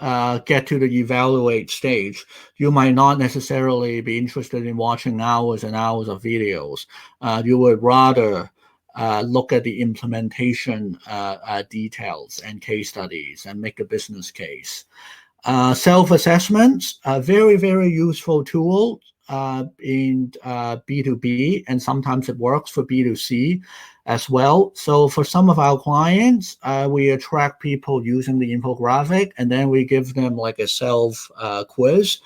get to the evaluate stage, you might not necessarily be interested in watching hours and hours of videos. You would rather look at the implementation details and case studies and make a business case. Self-assessments, a very, very useful tool in B2B, and sometimes it works for B2C as well. So for some of our clients, we attract people using the infographic, and then we give them like a self quiz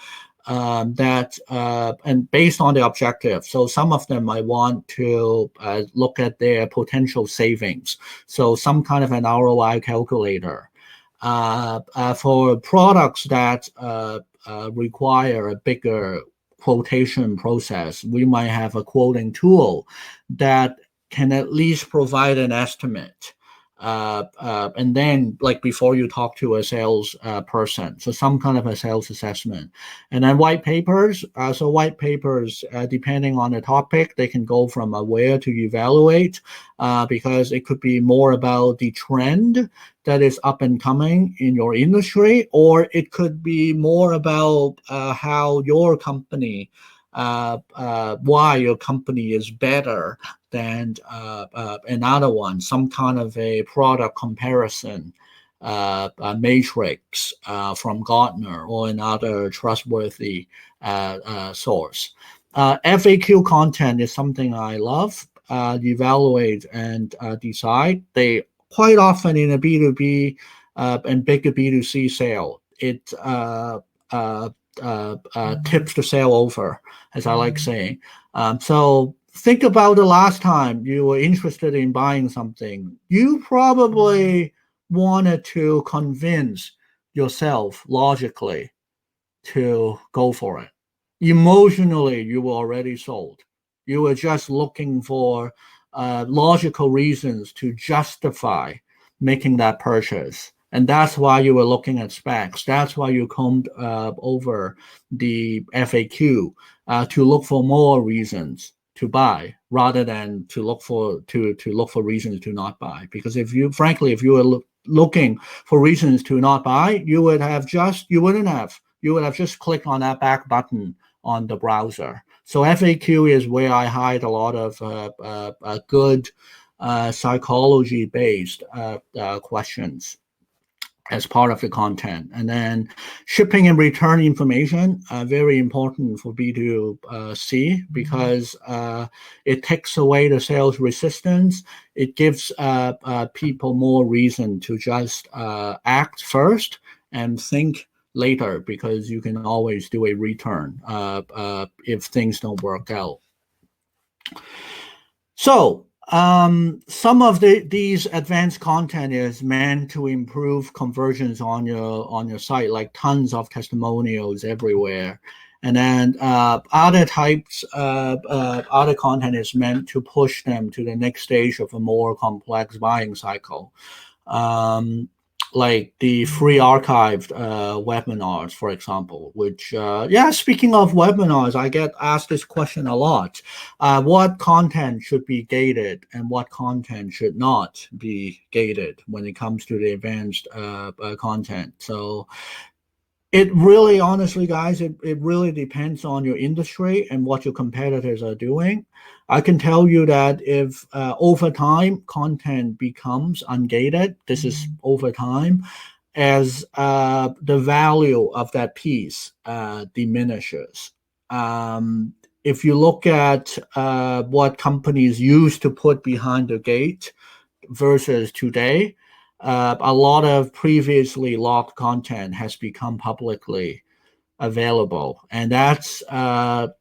and based on the objective. So some of them might want to look at their potential savings. So some kind of an ROI calculator. For products that require a bigger quotation process, we might have a quoting tool that can at least provide an estimate. And then, like before you talk to a sales person, so some kind of a sales assessment. And then white papers. So white papers, depending on the topic, they can go from aware to evaluate, because it could be more about the trend that is up and coming in your industry, or it could be more about how your company, why your company is better than another one, some kind of a product comparison matrix from Gartner or another trustworthy source. FAQ content is something I love. Evaluate and decide. They quite often in a B2B and bigger B2C sale, it tips the sale over, as I like saying. So think about the last time you were interested in buying something. You probably wanted to convince yourself logically to go for it. Emotionally, you were already sold. You were just looking for logical reasons to justify making that purchase. And that's why you were looking at specs. That's why you combed over the FAQ to look for more reasons to buy rather than to look for reasons to not buy. Because if you were looking for reasons to not buy, you would have just clicked on that back button on the browser. So FAQ is where I hide a lot of good psychology-based questions as part of the content. And then shipping and return information, very important for B2C because it takes away the sales resistance. It gives people more reason to just act first and think later, because you can always do a return if things don't work out. So some of these advanced content is meant to improve conversions on your site, like tons of testimonials everywhere. And then other types of other content is meant to push them to the next stage of a more complex buying cycle. Like the free archived webinars, for example, which, speaking of webinars, I get asked this question a lot. What content should be gated and what content should not be gated when it comes to the advanced content? So it really, honestly, guys, it really depends on your industry and what your competitors are doing. I can tell you that if over time content becomes ungated, this is over time, as the value of that piece diminishes. If you look at what companies used to put behind the gate versus today, a lot of previously locked content has become publicly available, and that's a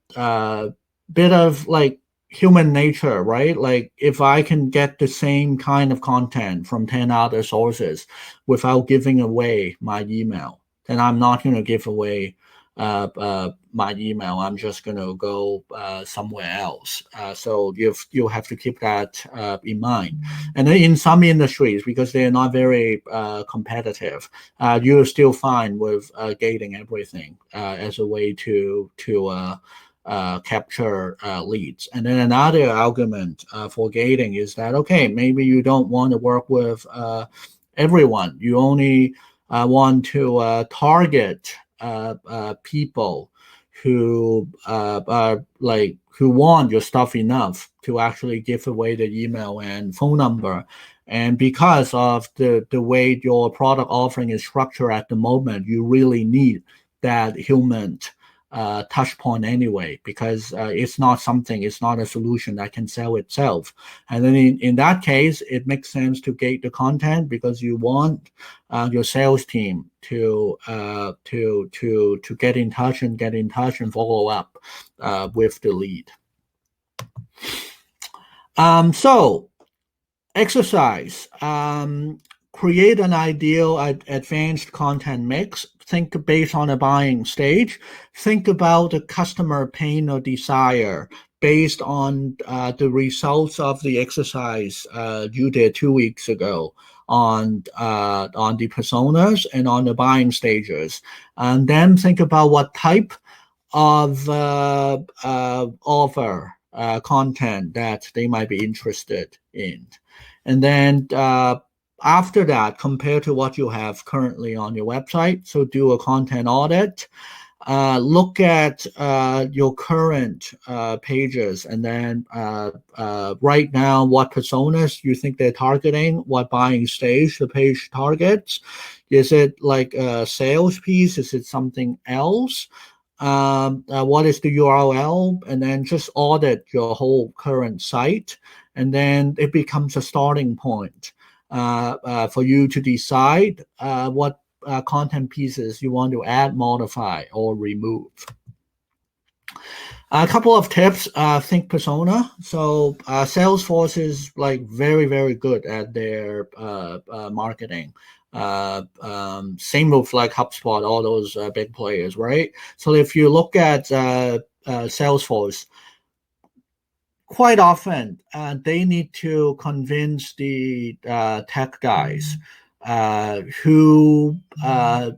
bit of like human nature, right? Like if I can get the same kind of content from 10 other sources without giving away my email, then I'm not going to give away my email. I'm just going to go somewhere else. So you have to keep that in mind. And then in some industries, because they're not very competitive, you're still fine with gating everything as a way to capture leads. And then another argument for gating is that, okay, maybe you don't want to work with everyone. You only want to target people who who want your stuff enough to actually give away the email and phone number. And because of the way your product offering is structured at the moment, you really need that human touch point anyway, because it's not a solution that can sell itself. And then in that case, it makes sense to gate the content, because you want your sales team to get in touch and follow up with the lead. So exercise. Create an ideal advanced content mix. Think based on a buying stage. Think about the customer pain or desire based on the results of the exercise you did 2 weeks ago on the personas and on the buying stages. And then think about what type of offer content that they might be interested in. And then after that, compare to what you have currently on your website. So do a content audit. Look at your current pages, and then write down what personas you think they're targeting, what buying stage the page targets. Is it like a sales piece? Is it something else? What is the URL? And then just audit your whole current site. And then it becomes a starting point for you to decide what content pieces you want to add, modify, or remove. A couple of tips. Think persona. So Salesforce is like very, very good at their marketing. Same with like HubSpot, all those big players, right? So if you look at Salesforce, quite often they need to convince the tech guys who are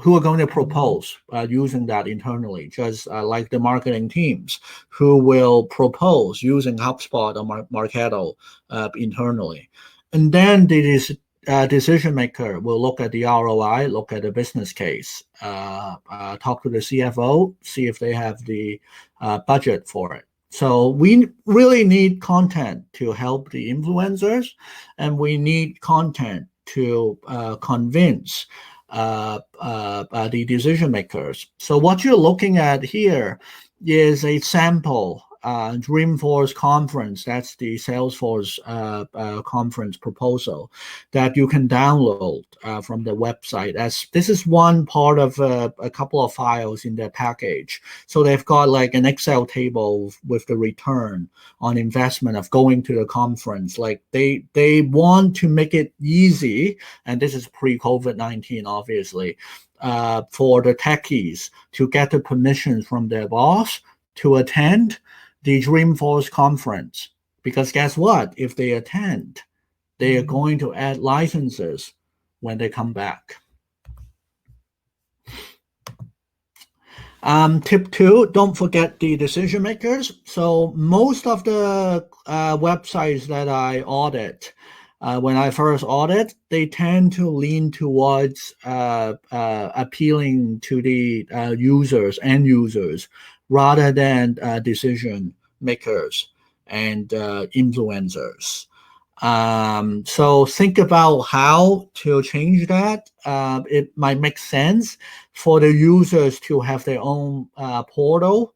going to propose using that internally, just like the marketing teams who will propose using HubSpot or Marketo internally. And then the decision maker will look at the ROI, look at the business case, talk to the CFO, see if they have the budget for it. So we really need content to help the influencers, and we need content to convince the decision makers. So what you're looking at here is a sample Dreamforce conference. That's the Salesforce conference proposal that you can download from the website. As this is one part of a couple of files in their package. So they've got like an Excel table with the return on investment of going to the conference. Like they want to make it easy, and this is pre-COVID-19, obviously, for the techies to get the permission from their boss to attend the Dreamforce conference. Because guess what? If they attend, they are going to add licenses when they come back. Tip 2, don't forget the decision makers. So most of the websites that I audit, when I first audit, they tend to lean towards appealing to the end users, rather than decision makers and influencers. So think about how to change that. It might make sense for the users to have their own portal,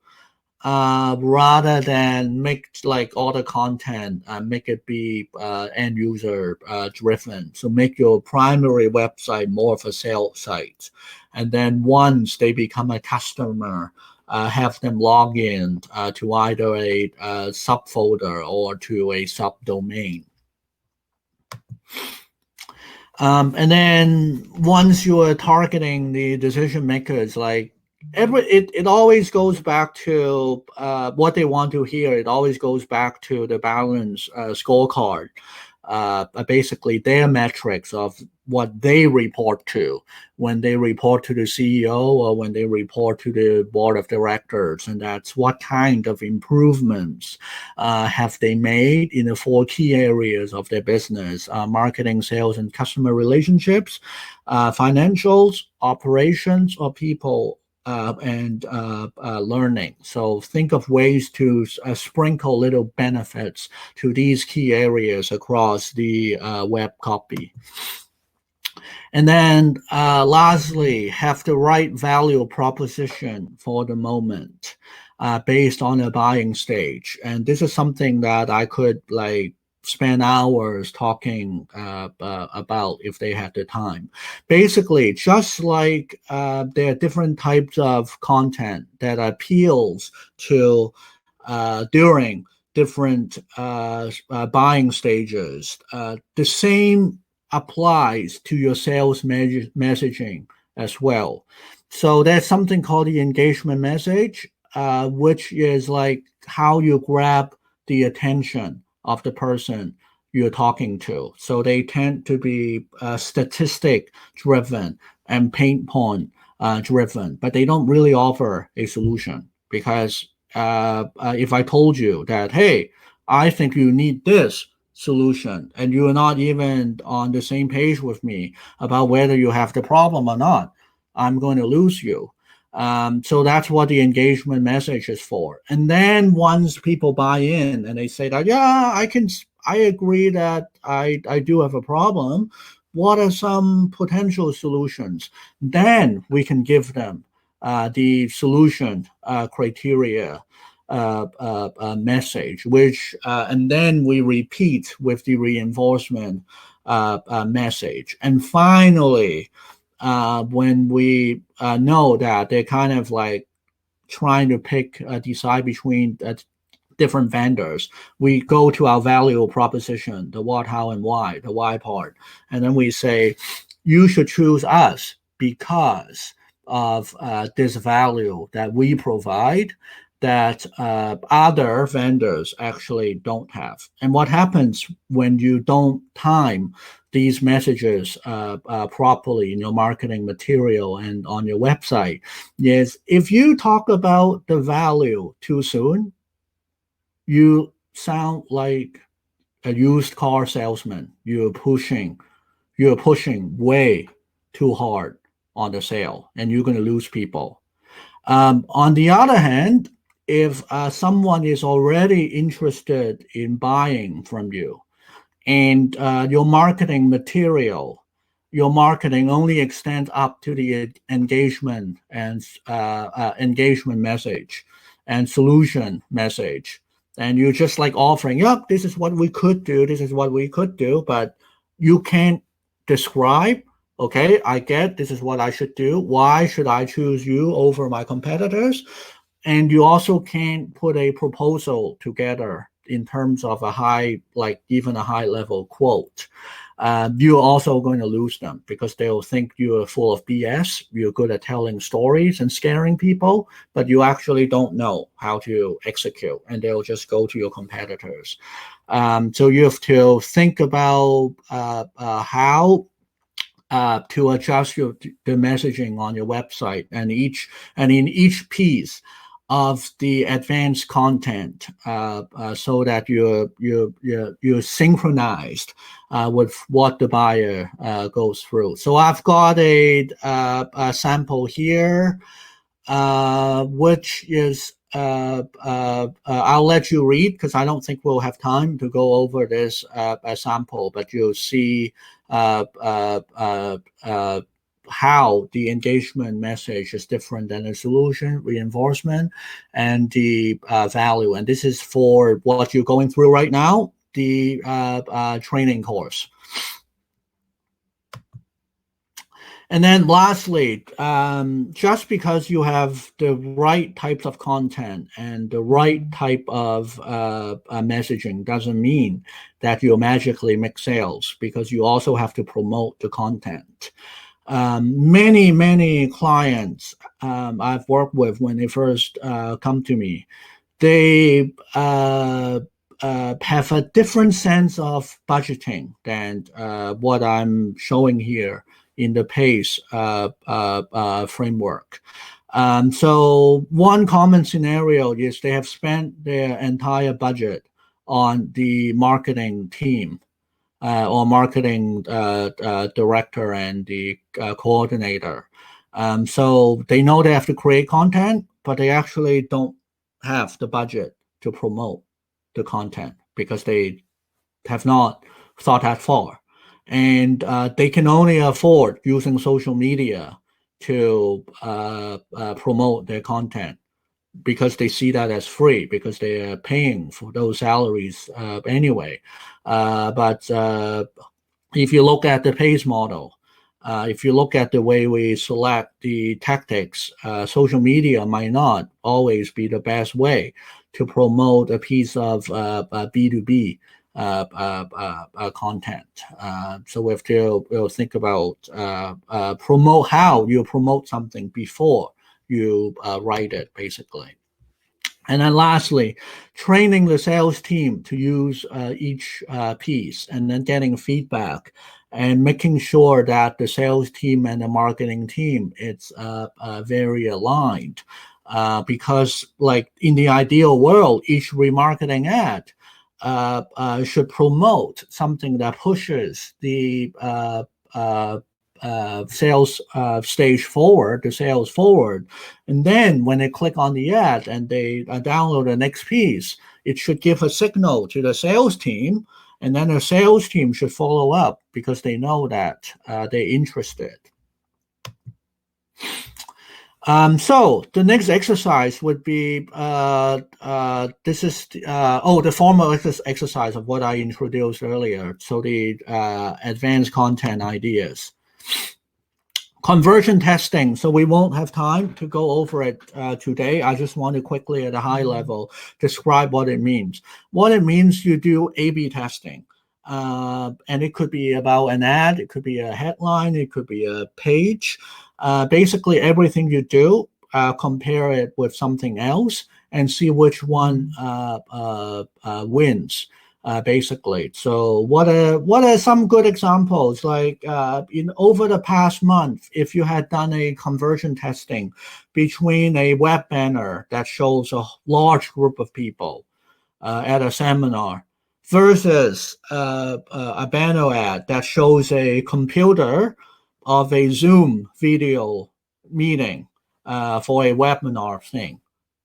rather than make like all the content, make it be end user driven. So make your primary website more of a sales site. And then once they become a customer, have them log in to either a subfolder or to a subdomain. And then once you are targeting the decision makers, like it always goes back to what they want to hear. It always goes back to the balance scorecard. Basically their metrics of what they report to when they report to the CEO or when they report to the board of directors. And that's what kind of improvements have they made in the 4 key areas of their business: marketing, sales, and customer relationships, financials, operations, or people, and learning. So think of ways to sprinkle little benefits to these key areas across the web copy. And then lastly, have the right value proposition for the moment based on a buying stage. And this is something that I could like spend hours talking about if they had the time. Basically, just like there are different types of content that appeals to during different buying stages, the same applies to your sales messaging as well. So there's something called the engagement message, which is like how you grab the attention of the person you're talking to. So they tend to be statistic driven and pain point driven, but they don't really offer a solution because if I told you that, hey, I think you need this solution and you're not even on the same page with me about whether you have the problem or not, I'm going to lose you. So that's what the engagement message is for. And then once people buy in and they say that, yeah, I agree that I do have a problem. What are some potential solutions? Then we can give them the solution criteria message, which and then we repeat with the reinforcement message. And finally, when we know that they're kind of like trying to decide between different vendors, we go to our value proposition, the what, how, and why, the why part. And then we say, you should choose us because of this value that we provide that other vendors actually don't have. And what happens when you don't time these messages properly in your marketing material and on your website is if you talk about the value too soon, you sound like a used car salesman. You're pushing way too hard on the sale, and you're going to lose people. On the other hand, if someone is already interested in buying from you, and your marketing only extends up to the engagement and engagement message and solution message, and you're just like offering, yep, this is what we could do, this is what we could do, but you can't describe, okay, I get this is what I should do, why should I choose you over my competitors? And you also can't put a proposal together in terms of a high, like even a high level quote. You're also going to lose them because they'll think you're full of BS. You're good at telling stories and scaring people, but you actually don't know how to execute, and they'll just go to your competitors. So you have to think about how to adjust the messaging on your website and in each piece of the advanced content so that you're synchronized with what the buyer goes through. So I've got a sample here, which is I'll let you read because I don't think we'll have time to go over this sample, but you'll see how the engagement message is different than the solution, reinforcement, and the value. And this is for what you're going through right now, the training course. And then lastly, just because you have the right types of content and the right type of messaging doesn't mean that you'll magically make sales, because you also have to promote the content. Many clients I've worked with, when they first come to me, they have a different sense of budgeting than what I'm showing here in the P.A.C.E framework. So one common scenario is they have spent their entire budget on the marketing team or marketing director and the coordinator. So they know they have to create content, but they actually don't have the budget to promote the content because they have not thought that far. and they can only afford using social media to promote their content because they see that as free because they are paying for those salaries anyway. But if you look at the P.A.C.E model, if you look at the way we select the tactics, social media might not always be the best way to promote a piece of B2B content. So we have to we'll think about promote how you promote something before you write it, basically. And then lastly, training the sales team to use each piece and then getting feedback and making sure that the sales team and the marketing team it's very aligned. Because like in the ideal world, each remarketing ad should promote something that pushes the sales stage forward, the sales forward. And then when they click on the ad and they download the next piece, it should give a signal to the sales team. And then the sales team should follow up because they know that they're interested. So the next exercise would be this is the formal exercise of what I introduced earlier. So the advanced content ideas. Conversion testing. So we won't have time to go over it today. I just want to quickly at a high level describe what it means. What it means, you do A/B testing. And it could be about an ad, it could be a headline, it could be a page. Basically everything you do, compare it with something else and see which one wins. Basically, so what are some good examples? Like in over the past month, if you had done a conversion testing between a web banner that shows a large group of people at a seminar versus a banner ad that shows a computer of a Zoom video meeting for a webinar thing,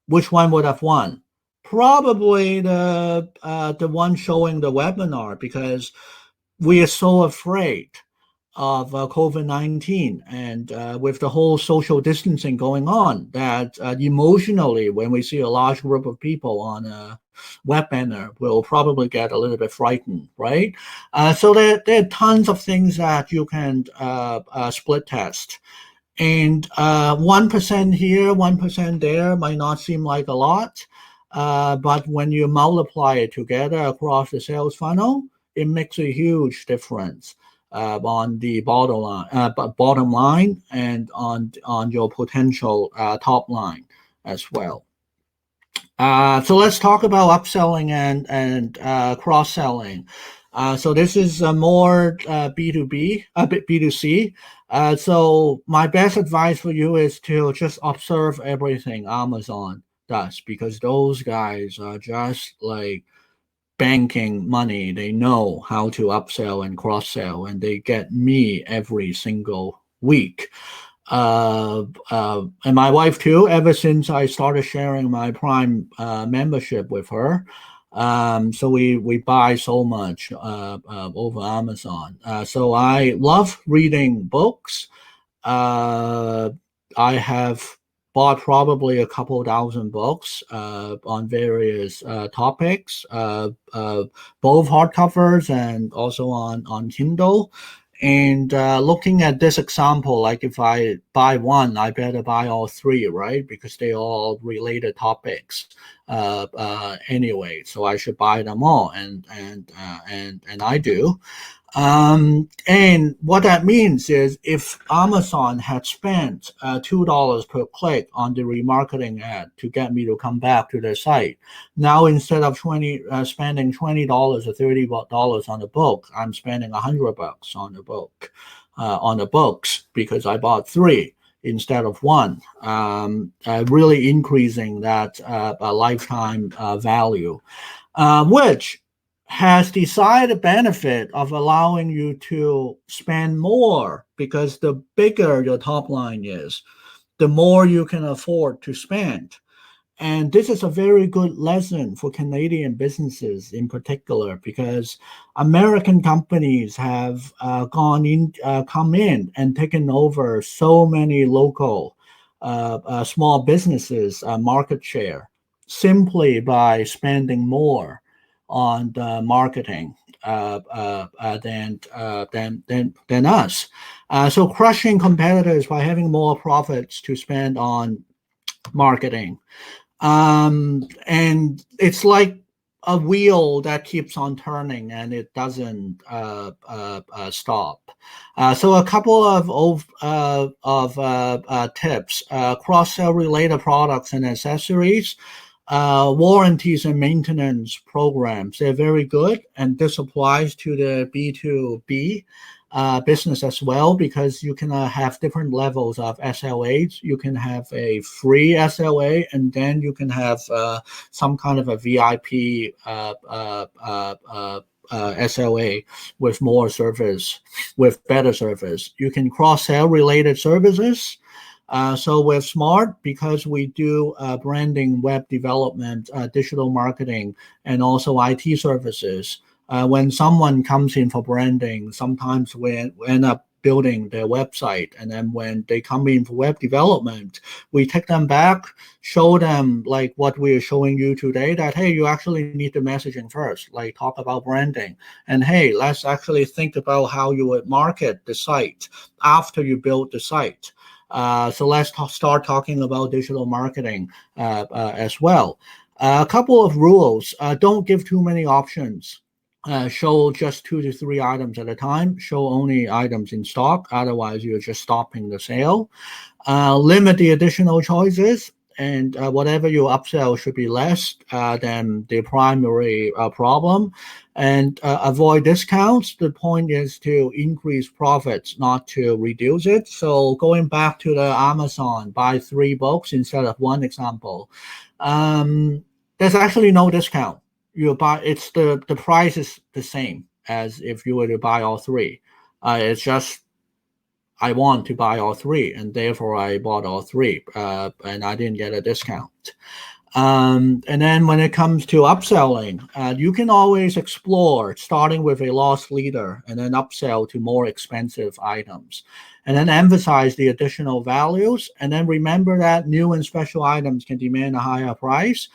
which one would have won? Probably the one showing the webinar, because we are so afraid of COVID-19 and with the whole social distancing going on that emotionally, when we see a large group of people on a web banner, we'll probably get a little bit frightened, right? So there are tons of things that you can split test. And 1% here, 1% there might not seem like a lot, but when you multiply it together across the sales funnel, it makes a huge difference on the bottom line and on your potential top line as well. So let's talk about upselling and cross-selling. So this is more B2B, B2C. So my best advice for you is to just observe everything Amazon does, because those guys are just like banking money. They know how to upsell and cross-sell, and they get me every single week. And my wife too, ever since I started sharing my Prime membership with her. So we buy so much over Amazon. So I love reading books. I have bought probably a couple thousand books on various topics, both hardcovers and also on Kindle. And looking at this example, like if I buy one, I better buy all three, right? Because they all related topics anyway. So I should buy them all, and I do. And what that means is if Amazon had spent $2 per click on the remarketing ad to get me to come back to their site, now instead of spending $20 or $30 on the book, I'm spending $100 on the book, on the books, because I bought three instead of one, really increasing that lifetime value, which has the side benefit of allowing you to spend more, because the bigger your top line is, the more you can afford to spend. And this is a very good lesson for Canadian businesses in particular, because American companies have come in and taken over so many local small businesses market share simply by spending more on the marketing than us. So crushing competitors by having more profits to spend on marketing. And it's like a wheel that keeps on turning and it doesn't stop. So a couple of tips: cross-sell related products and accessories, warranties and maintenance programs. They're very good, and this applies to the B2B business as well, because you can have different levels of SLAs. You can have a free SLA, and then you can have some kind of a VIP SLA with more service, with better service. You can cross-sell related services. So we're smart because we do branding, web development, digital marketing, and also IT services. When someone comes in for branding, sometimes we end up building their website. And then when they come in for web development, we take them back, show them like what we're showing you today, that, hey, you actually need the messaging first, like talk about branding. And hey, let's actually think about how you would market the site after you build the site. So let's start talking about digital marketing as well. A couple of rules: don't give too many options. Show just 2 to 3 items at a time. Show only items in stock. Otherwise, you're just stopping the sale. Limit the additional choices, and whatever you upsell should be less than the primary problem. And avoid discounts. The point is to increase profits, not to reduce it. So going back to the Amazon, buy 3 books instead of 1 example. There's actually no discount. You buy, it's the price is the same as if you were to buy all 3. It's just I want to buy all 3, and therefore I bought all 3, and I didn't get a discount. And then when it comes to upselling, you can always explore starting with a loss leader and then upsell to more expensive items, and then emphasize the additional values. And then remember that new and special items can demand a higher price.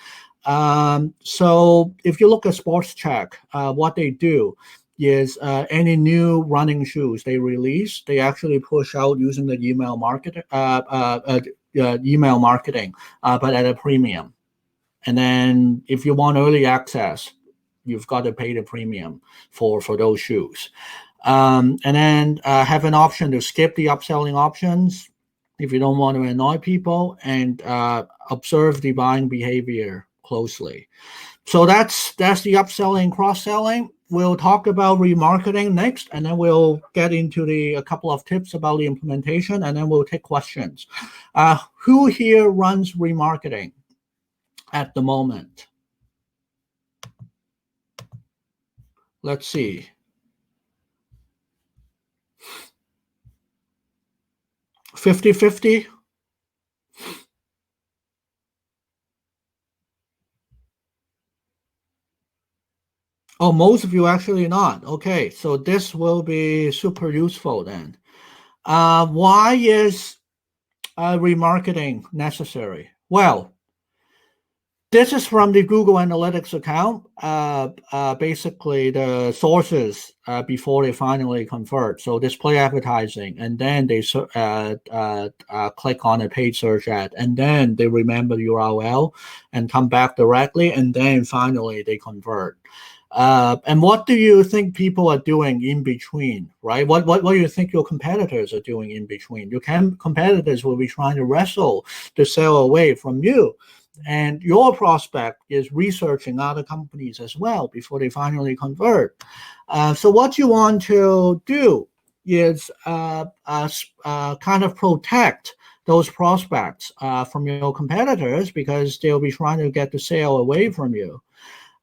So if you look at Sports Check, what they do is any new running shoes they release, they actually push out using the email marketing, but at a premium. And then if you want early access, you've got to pay the premium for those shoes. And then have an option to skip the upselling options if you don't want to annoy people, and observe the buying behavior closely. So that's the upselling, cross-selling. We'll talk about remarketing next, and then we'll get into a couple of tips about the implementation, and then we'll take questions. Who here runs remarketing at the moment? Let's see. 50-50? Oh, most of you actually not. Okay, so this will be super useful then. Why is remarketing necessary? Well, this is from the Google Analytics account. Basically, the sources before they finally convert. So display advertising, and then they click on a paid search ad, and then they remember the URL and come back directly, and then finally they convert. And what do you think people are doing in between, right? What do you think your competitors are doing in between? Your competitors will be trying to wrestle the sale away from you. And your prospect is researching other companies as well before they finally convert. So what you want to do is kind of protect those prospects from your competitors, because they'll be trying to get the sale away from you.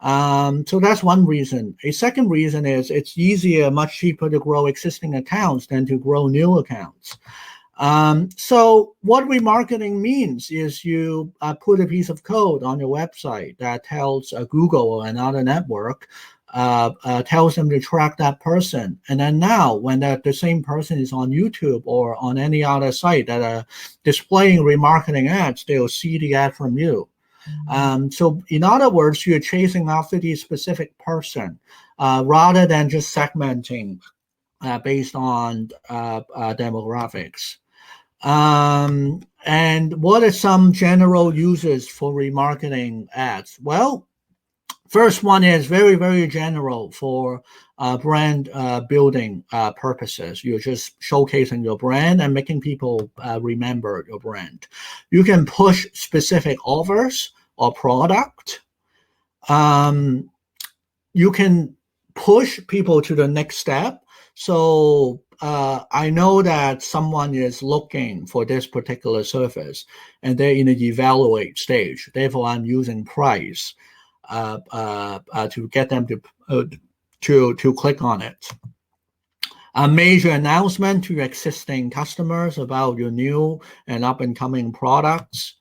So that's one reason. A second reason is it's easier, much cheaper to grow existing accounts than to grow new accounts. So what remarketing means is you put a piece of code on your website that tells Google or another network, tells them to track that person. And then now when the same person is on YouTube or on any other site that are displaying remarketing ads, they'll see the ad from you. So in other words, you're chasing after the specific person rather than just segmenting based on demographics. And what are some general uses for remarketing ads? Well, first one is very, very general for brand building purposes. You're just showcasing your brand and making people remember your brand. You can push specific offers or product. You can push people to the next step. So I know that someone is looking for this particular service and they're in the evaluate stage. Therefore, I'm using price to get them to click on it. A major announcement to existing customers about your new and up and coming products.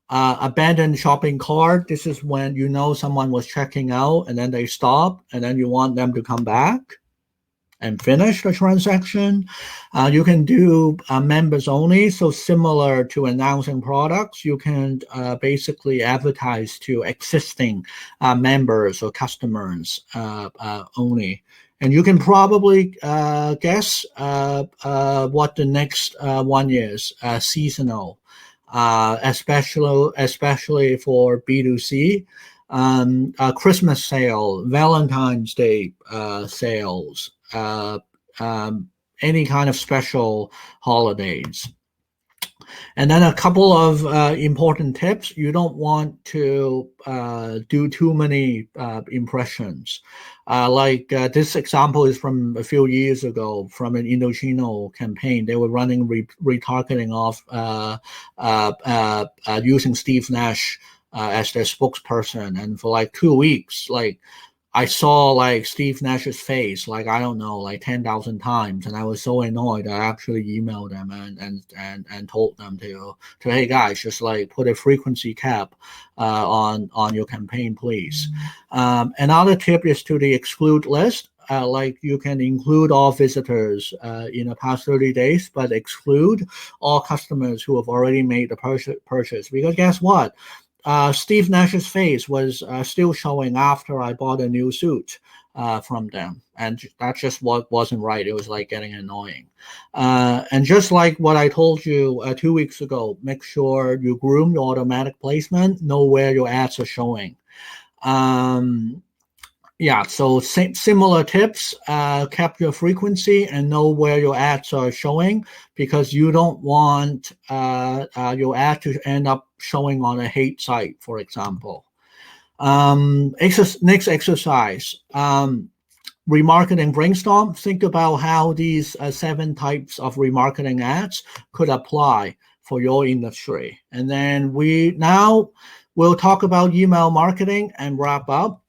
Abandoned shopping cart. This is when you know someone was checking out and then they stop and then you want them to come back and finish the transaction. You can do members only. So similar to announcing products, you can basically advertise to existing members or customers only. And you can probably guess what the next one is, seasonal. Especially for B2C, Christmas sale, Valentine's Day sales, any kind of special holidays. And then a couple of important tips. You don't want to do too many impressions. This example is from a few years ago from an Indochino campaign. They were running retargeting of using Steve Nash as their spokesperson. And for like 2 weeks, I saw Steve Nash's face, I don't know, 10,000 times. And I was so annoyed. I actually emailed them and told them to, hey guys, just put a frequency cap on your campaign, please. Another tip is to the exclude list. You can include all visitors in the past 30 days, but exclude all customers who have already made the purchase. Because guess what? Steve Nash's face was still showing after I bought a new suit from them. And that just wasn't right. It was getting annoying. And just like what I told you 2 weeks ago, make sure you groom your automatic placement, know where your ads are showing. So similar tips, cap your frequency and know where your ads are showing, because you don't want your ad to end up showing on a hate site, for example. Next exercise, remarketing brainstorm. Think about how these 7 types of remarketing ads could apply for your industry. And then we'll talk about email marketing and wrap up.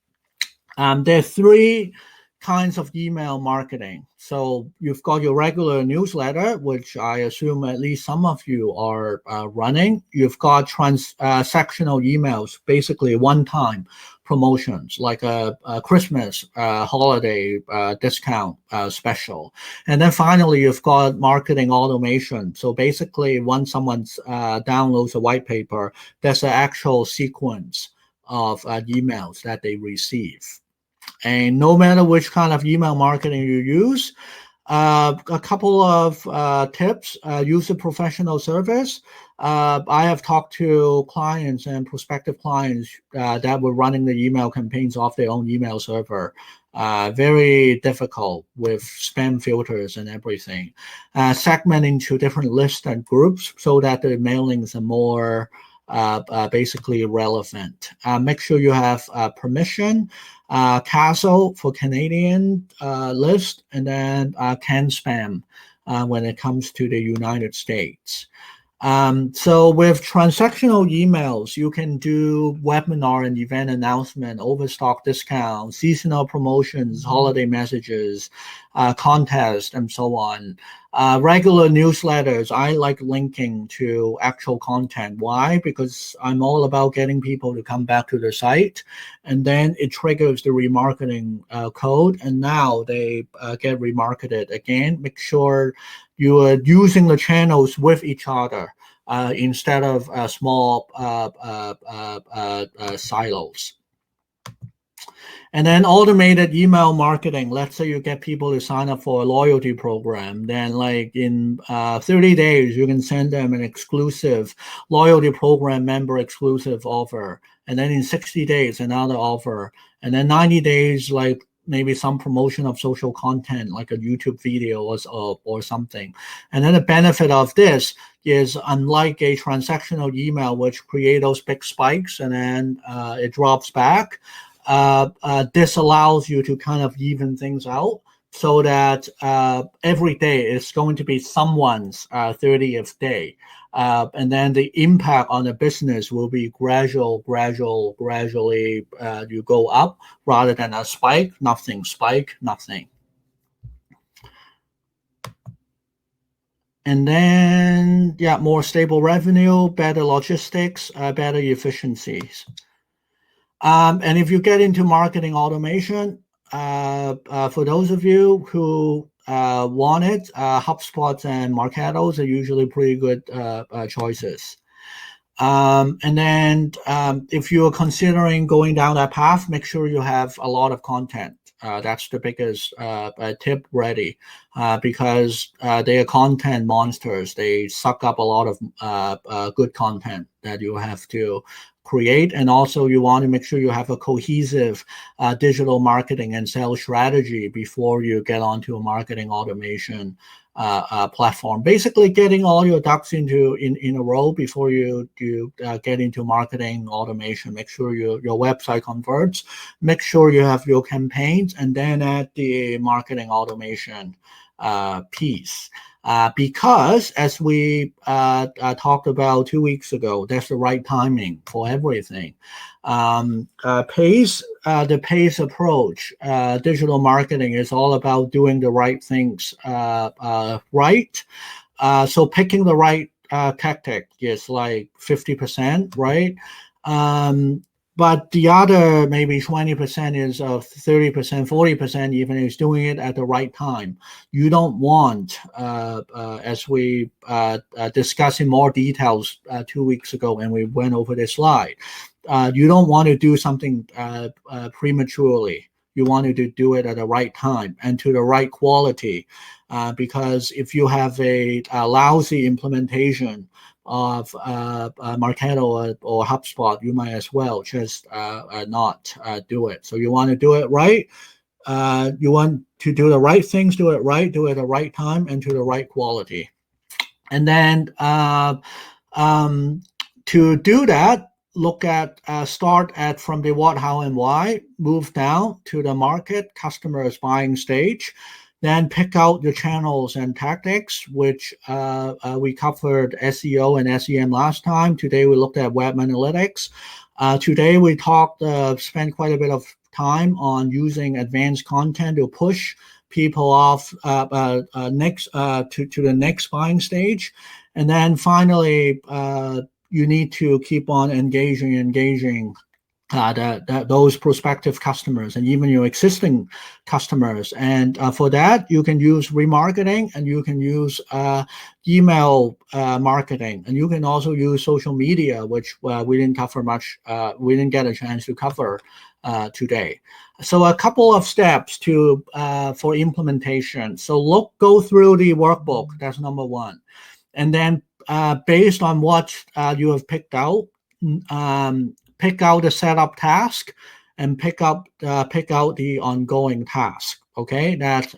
There are 3 kinds of email marketing. So you've got your regular newsletter, which I assume at least some of you are running. You've got transactional emails, basically one-time promotions, like a Christmas holiday discount special. And then finally, you've got marketing automation. So basically, once someone downloads a white paper, there's an actual sequence of emails that they receive. And no matter which kind of email marketing you use, a couple of tips. Use a professional service. I have talked to clients and prospective clients that were running the email campaigns off their own email server. Very difficult with spam filters and everything. Segment into different lists and groups so that the mailings are more basically relevant. Make sure you have permission. Castle for Canadian list, and then can spam when it comes to the United States. So with transactional emails, you can do webinar and event announcement, overstock discount, seasonal promotions, holiday messages, contests, and so on. Regular newsletters, I like linking to actual content. Why? Because I'm all about getting people to come back to the site, and then it triggers the remarketing code, and now they get remarketed again. Make sure you are using the channels with each other instead of small silos. And then automated email marketing. Let's say you get people to sign up for a loyalty program. Then like in 30 days, you can send them an exclusive loyalty program member exclusive offer. And then in 60 days, another offer. And then 90 days, like maybe some promotion of social content, like a YouTube video or something. And then the benefit of this is, unlike a transactional email, which create those big spikes and then it drops back, this allows you to kind of even things out so that every day is going to be someone's 30th day. And then the impact on the business will be gradually you go up rather than a spike, nothing, spike, nothing. And then, yeah, more stable revenue, better logistics, better efficiencies. And if you get into marketing automation, for those of you who want it, HubSpot and Marketos are usually pretty good choices. And then if you're considering going down that path, make sure you have a lot of content. That's the biggest tip ready, because they are content monsters. They suck up a lot of good content that you have to create. And also you want to make sure you have a cohesive digital marketing and sales strategy before you get onto a marketing automation platform. Basically getting all your ducks in a row before you get into marketing automation. Make sure your website converts, make sure you have your campaigns, and then add the marketing automation piece. Because as we talked about 2 weeks ago, that's the right timing for everything. P.A.C.E, the P.A.C.E approach, digital marketing is all about doing the right things right. So picking the right tactic is like 50%, right? But the other maybe 20% is 30%, 40% even is doing it at the right time. You don't want, as we discussed in more details 2 weeks ago, and we went over this slide, you don't want to do something prematurely. You want to do it at the right time and to the right quality, because if you have a lousy implementation of Marketo or HubSpot, you might as well just not do it. So you want to do it right. You want to do the right things, do it right, do it at the right time, and to the right quality. And then to do that, look at start at from the what, how, and why, move down to the market, customers, buying stage. Then pick out the channels and tactics, which we covered SEO and SEM last time. Today we looked at web analytics. Today we spent quite a bit of time on using advanced content to push people off next to the next buying stage. And then finally, you need to keep on engaging those prospective customers and even your existing customers. And for that, you can use remarketing, and you can use email marketing, and you can also use social media, which we didn't cover much. We didn't get a chance to cover today. So a couple of steps for implementation. So go through the workbook. That's number one. And then based on what you have picked out, pick out the setup task and pick out the ongoing task. Okay, that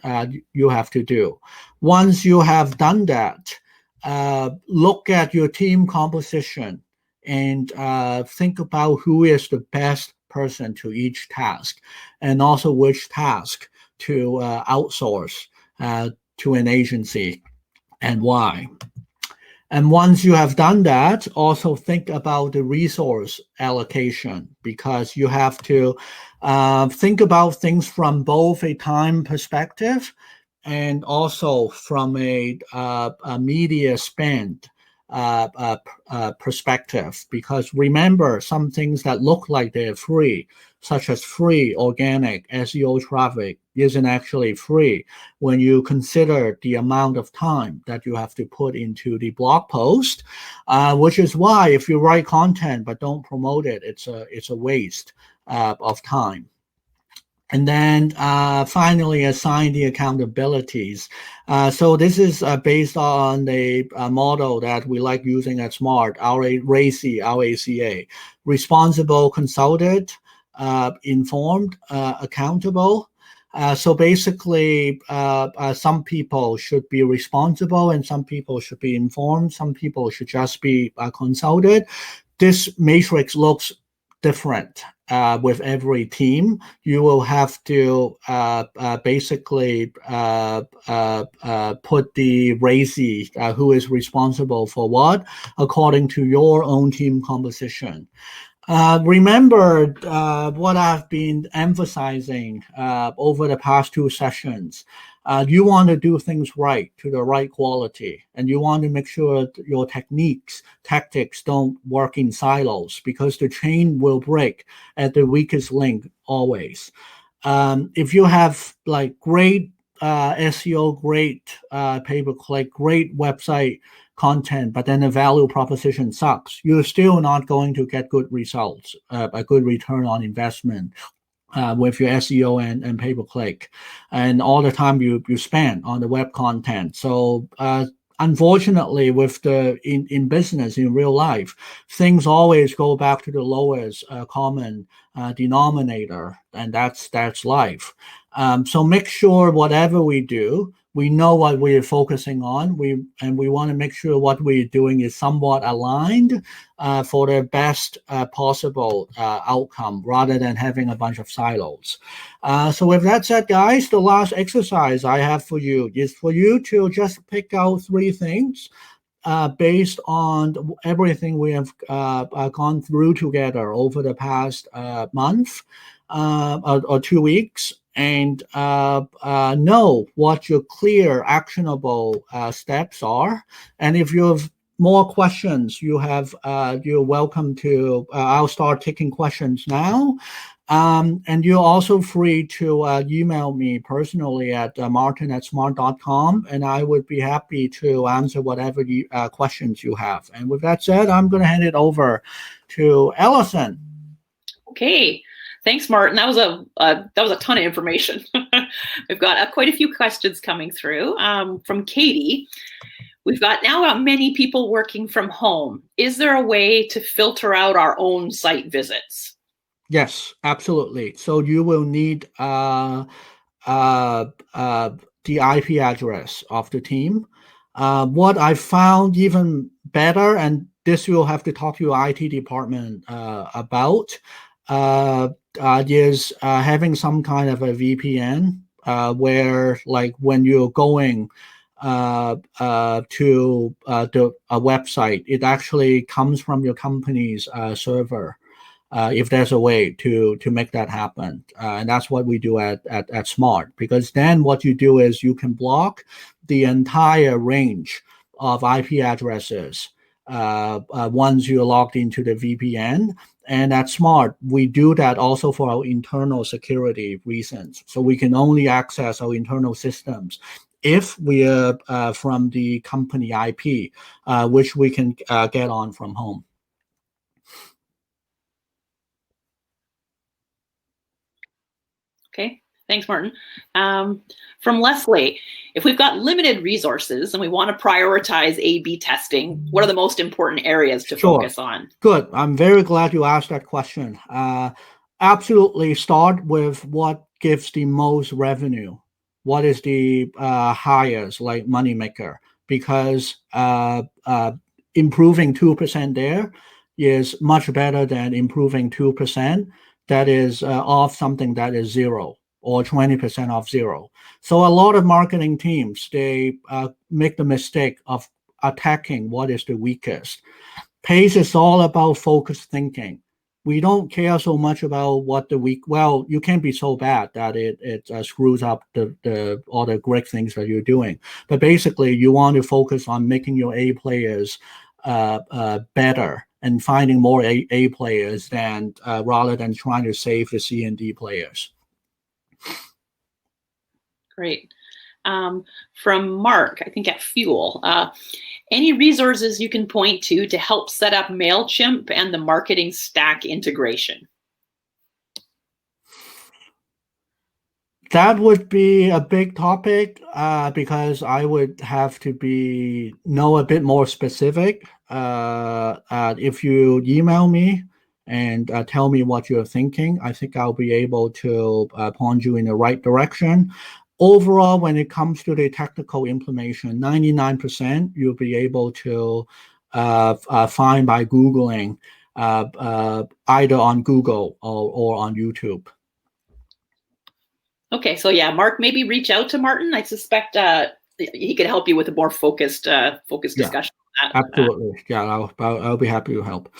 you have to do. Once you have done that, look at your team composition and think about who is the best person to each task, and also which task to outsource to an agency and why. And once you have done that, also think about the resource allocation, because you have to think about things from both a time perspective and also from a media spend perspective. Because remember, some things that look like they're free, such as free organic SEO traffic, isn't actually free when you consider the amount of time that you have to put into the blog post, which is why if you write content but don't promote it, it's a waste of time. And then finally, assign the accountabilities. So this is based on a model that we like using at Smart, RACE, responsible, consulted, informed, accountable. So basically, some people should be responsible and some people should be informed. Some people should just be consulted. This matrix looks different with every team. You will have to basically put the RACE, who is responsible for what, according to your own team composition. Remember what I've been emphasizing over the past 2 sessions. You want to do things right, to the right quality, and you want to make sure your tactics don't work in silos, because the chain will break at the weakest link always. If you have like great SEO, great pay-per-click, great website content, but then the value proposition sucks, you're still not going to get good results, a good return on investment with your SEO and pay-per-click, and all the time you spend on the web content. So unfortunately, with the in business, in real life, things always go back to the lowest common denominator, and that's life. So make sure whatever we do, we know what we're focusing on. We want to make sure what we're doing is somewhat aligned for the best possible outcome, rather than having a bunch of silos. So with that said, guys, the last exercise I have for you is for you to just pick out 3 things based on everything we have gone through together over the past month or 2 weeks, and know what your clear, actionable steps are. And if you have more questions, you're welcome to. I'll start taking questions now. And you're also free to email me personally at martin@smart.com, and I would be happy to answer whatever questions you have. And with that said, I'm going to hand it over to Ellison. Okay. Thanks, Martin. That was a ton of information. We've got quite a few questions coming through from Katie. We've got now many people working from home. Is there a way to filter out our own site visits? Yes, absolutely. So you will need the IP address of the team. What I found even better, and this you'll have to talk to your IT department about, is having some kind of a VPN where, like, when you're going to a website, it actually comes from your company's server. If there's a way to make that happen. And that's what we do at Smart, because then what you do is you can block the entire range of IP addresses once you're logged into the VPN. And at Smart, we do that also for our internal security reasons. So we can only access our internal systems if we are from the company IP, which we can get on from home. Okay, thanks, Martin. From Leslie, if we've got limited resources and we want to prioritize A/B testing, what are the most important areas to focus on? Good. I'm very glad you asked that question. Absolutely start with what gives the most revenue. What is the highest, like, moneymaker? Because improving 2% there is much better than improving 2% that is off something that is 0 or 20% off 0. So a lot of marketing teams, they make the mistake of attacking what is the weakest. P.A.C.E is all about focused thinking. We don't care so much about what the weak. Well, you can't be so bad that it screws up the all the great things that you're doing. But basically, you want to focus on making your A players better and finding more A players than rather than trying to save the C and D players. Great. From Mark, I think at Fuel. Any resources you can point to help set up MailChimp and the marketing stack integration? That would be a big topic because I would have to know a bit more specific. If you email me and tell me what you're thinking, I think I'll be able to point you in the right direction. Overall, when it comes to the technical implementation, 99% you'll be able to find by Googling either on Google or on YouTube. Okay, so yeah, Mark, maybe reach out to Martin. I suspect he could help you with a more focused discussion on that. Absolutely, yeah, I'll be happy to help.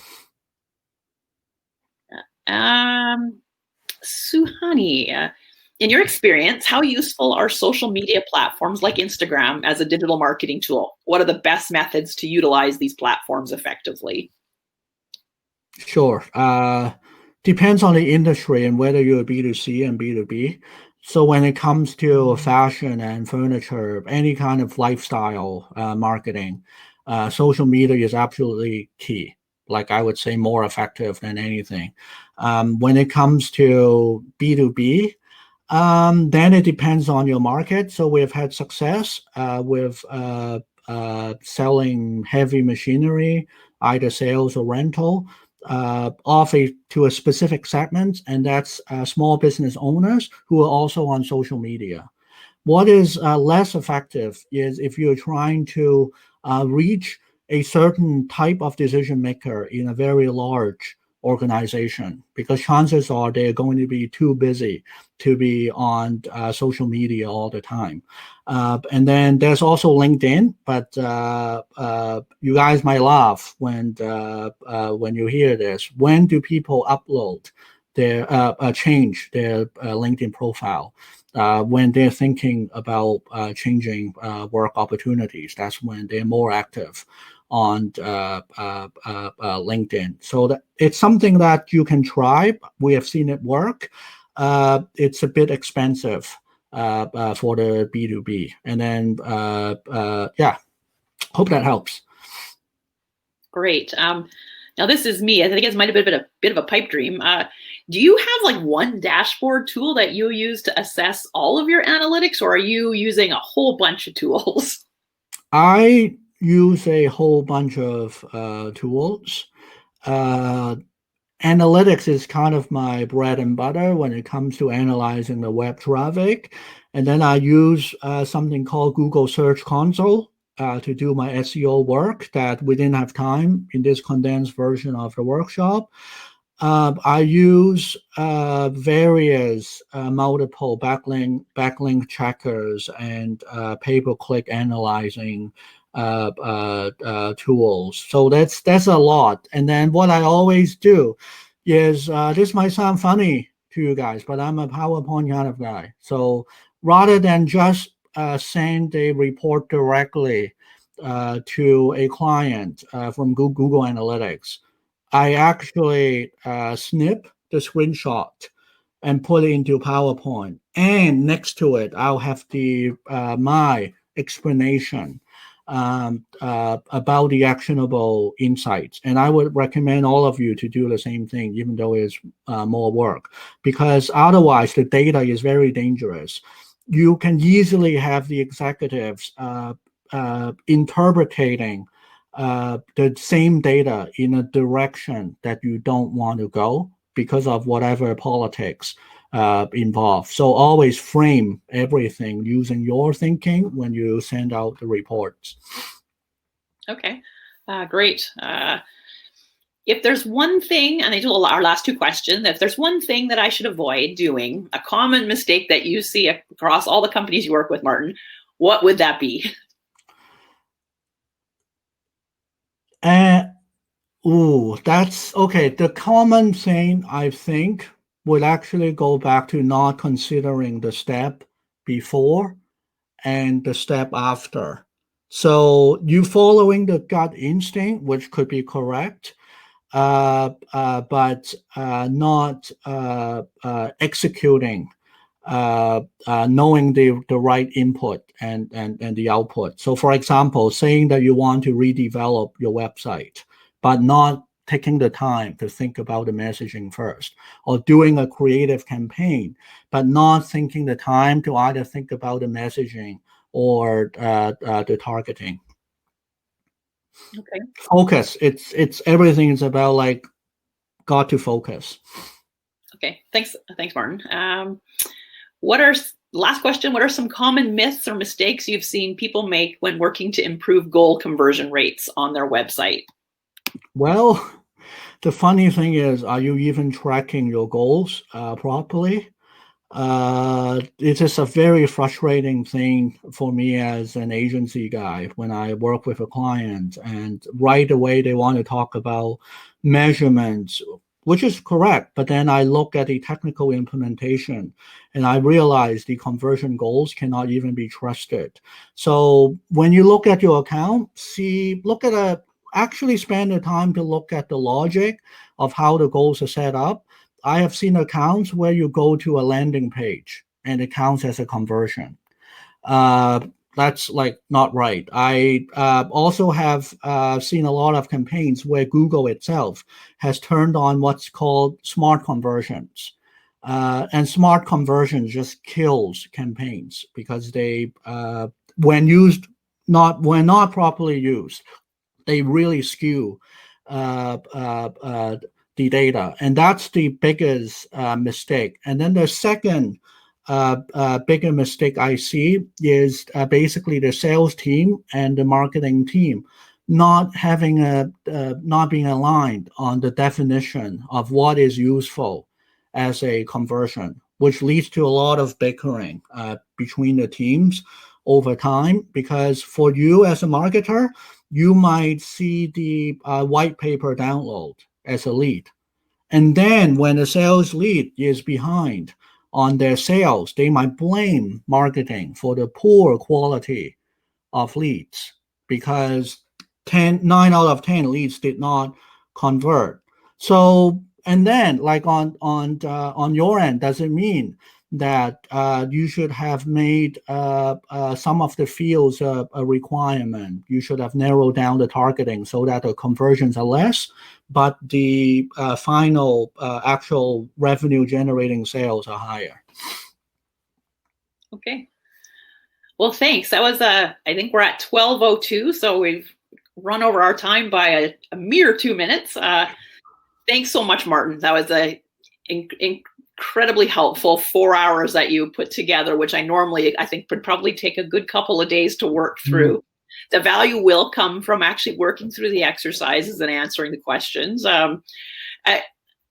Suhani, in your experience, how useful are social media platforms like Instagram as a digital marketing tool? What are the best methods to utilize these platforms effectively? Sure. Depends on the industry and whether you're B2C and B2B. So when it comes to fashion and furniture, any kind of lifestyle marketing, social media is absolutely key. Like I would say more effective than anything. When it comes to B2B, then it depends on your market. So we've had success with selling heavy machinery, either sales or rental, to a specific segment, and that's small business owners who are also on social media. What is less effective is if you're trying to reach a certain type of decision maker in a very large organization, because chances are they're going to be too busy to be on social media all the time. And then there's also LinkedIn, but you guys might laugh when you hear this. When do people upload change their LinkedIn profile? When they're thinking about changing work opportunities, that's when they're more active on LinkedIn. So it's something that you can try. We have seen it work. It's a bit expensive for the B2B. And then, yeah, hope that helps. Great. Now this is me. I think it might have been a bit of a pipe dream. Do you have like one dashboard tool that you use to assess all of your analytics, or are you using a whole bunch of tools? I use a whole bunch of tools. Analytics is kind of my bread and butter when it comes to analyzing the web traffic. And then I use something called Google Search Console to do my SEO work that we didn't have time in this condensed version of the workshop. I use various multiple backlink checkers and pay-per-click analyzing tools. So that's a lot. And then what I always do is this might sound funny to you guys, but I'm a PowerPoint kind of guy. So rather than just send a report directly to a client from Google Analytics, I actually snip the screenshot and put it into PowerPoint. And next to it, I'll have my explanation about the actionable insights. And I would recommend all of you to do the same thing, even though it's more work, because otherwise the data is very dangerous. You can easily have the executives interpreting the same data in a direction that you don't want to go because of whatever politics involved. So always frame everything using your thinking when you send out the reports. Okay, great. If there's one thing, and I do our last two questions, if there's one thing that I should avoid doing, a common mistake that you see across all the companies you work with, Martin, what would that be? That's okay. The common thing I think would actually go back to not considering the step before and the step after. So you following the gut instinct, which could be correct, but not executing, knowing the right input and the output. So, for example, saying that you want to redevelop your website, but not taking the time to think about the messaging first, or doing a creative campaign, but not thinking the time to either think about the messaging or the targeting. Okay. Focus. It's everything is about like got to focus. Okay. Thanks, Martin. Last question, what are some common myths or mistakes you've seen people make when working to improve goal conversion rates on their website? Well, the funny thing is, are you even tracking your goals properly? It is a very frustrating thing for me as an agency guy when I work with a client and right away they want to talk about measurements, which is correct. But then I look at the technical implementation and I realize the conversion goals cannot even be trusted. So when you look at your account, actually spend the time to look at the logic of how the goals are set up. I have seen accounts where you go to a landing page and it counts as a conversion. That's like not right. I also have seen a lot of campaigns where Google itself has turned on what's called smart conversions. And smart conversions just kills campaigns because they, when not properly used, they really skew the data, and that's the biggest mistake. And then the second bigger mistake I see is basically the sales team and the marketing team not being aligned on the definition of what is useful as a conversion, which leads to a lot of bickering between the teams over time. Because for you as a marketer, you might see the white paper download as a lead. And then when the sales lead is behind on their sales, they might blame marketing for the poor quality of leads because 9 out of 10 leads did not convert. So, and then like on your end, does it mean that you should have made some of the fields a requirement? You should have narrowed down the targeting so that the conversions are less, but the final actual revenue generating sales are higher. Okay. Well, thanks. That was I think we're at 12:02, so we've run over our time by a mere 2 minutes. Thanks so much, Martin. That was incredibly helpful 4 hours that you put together, which I think would probably take a good couple of days to work through. The value will come from actually working through the exercises and answering the questions.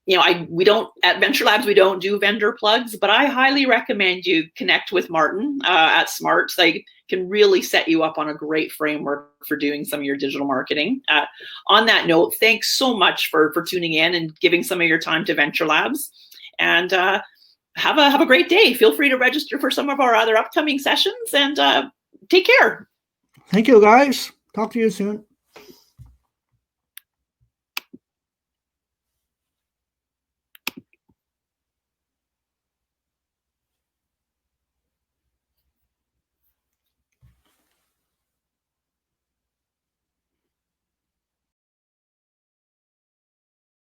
We don't at VentureLabs, we don't do vendor plugs, but I highly recommend you connect with Martin at Smart. They can really set you up on a great framework for doing some of your digital marketing. On that note, thanks so much for tuning in and giving some of your time to VentureLabs. And have a great day. Feel free to register for some of our other upcoming sessions and take care. Thank you, guys. Talk to you soon.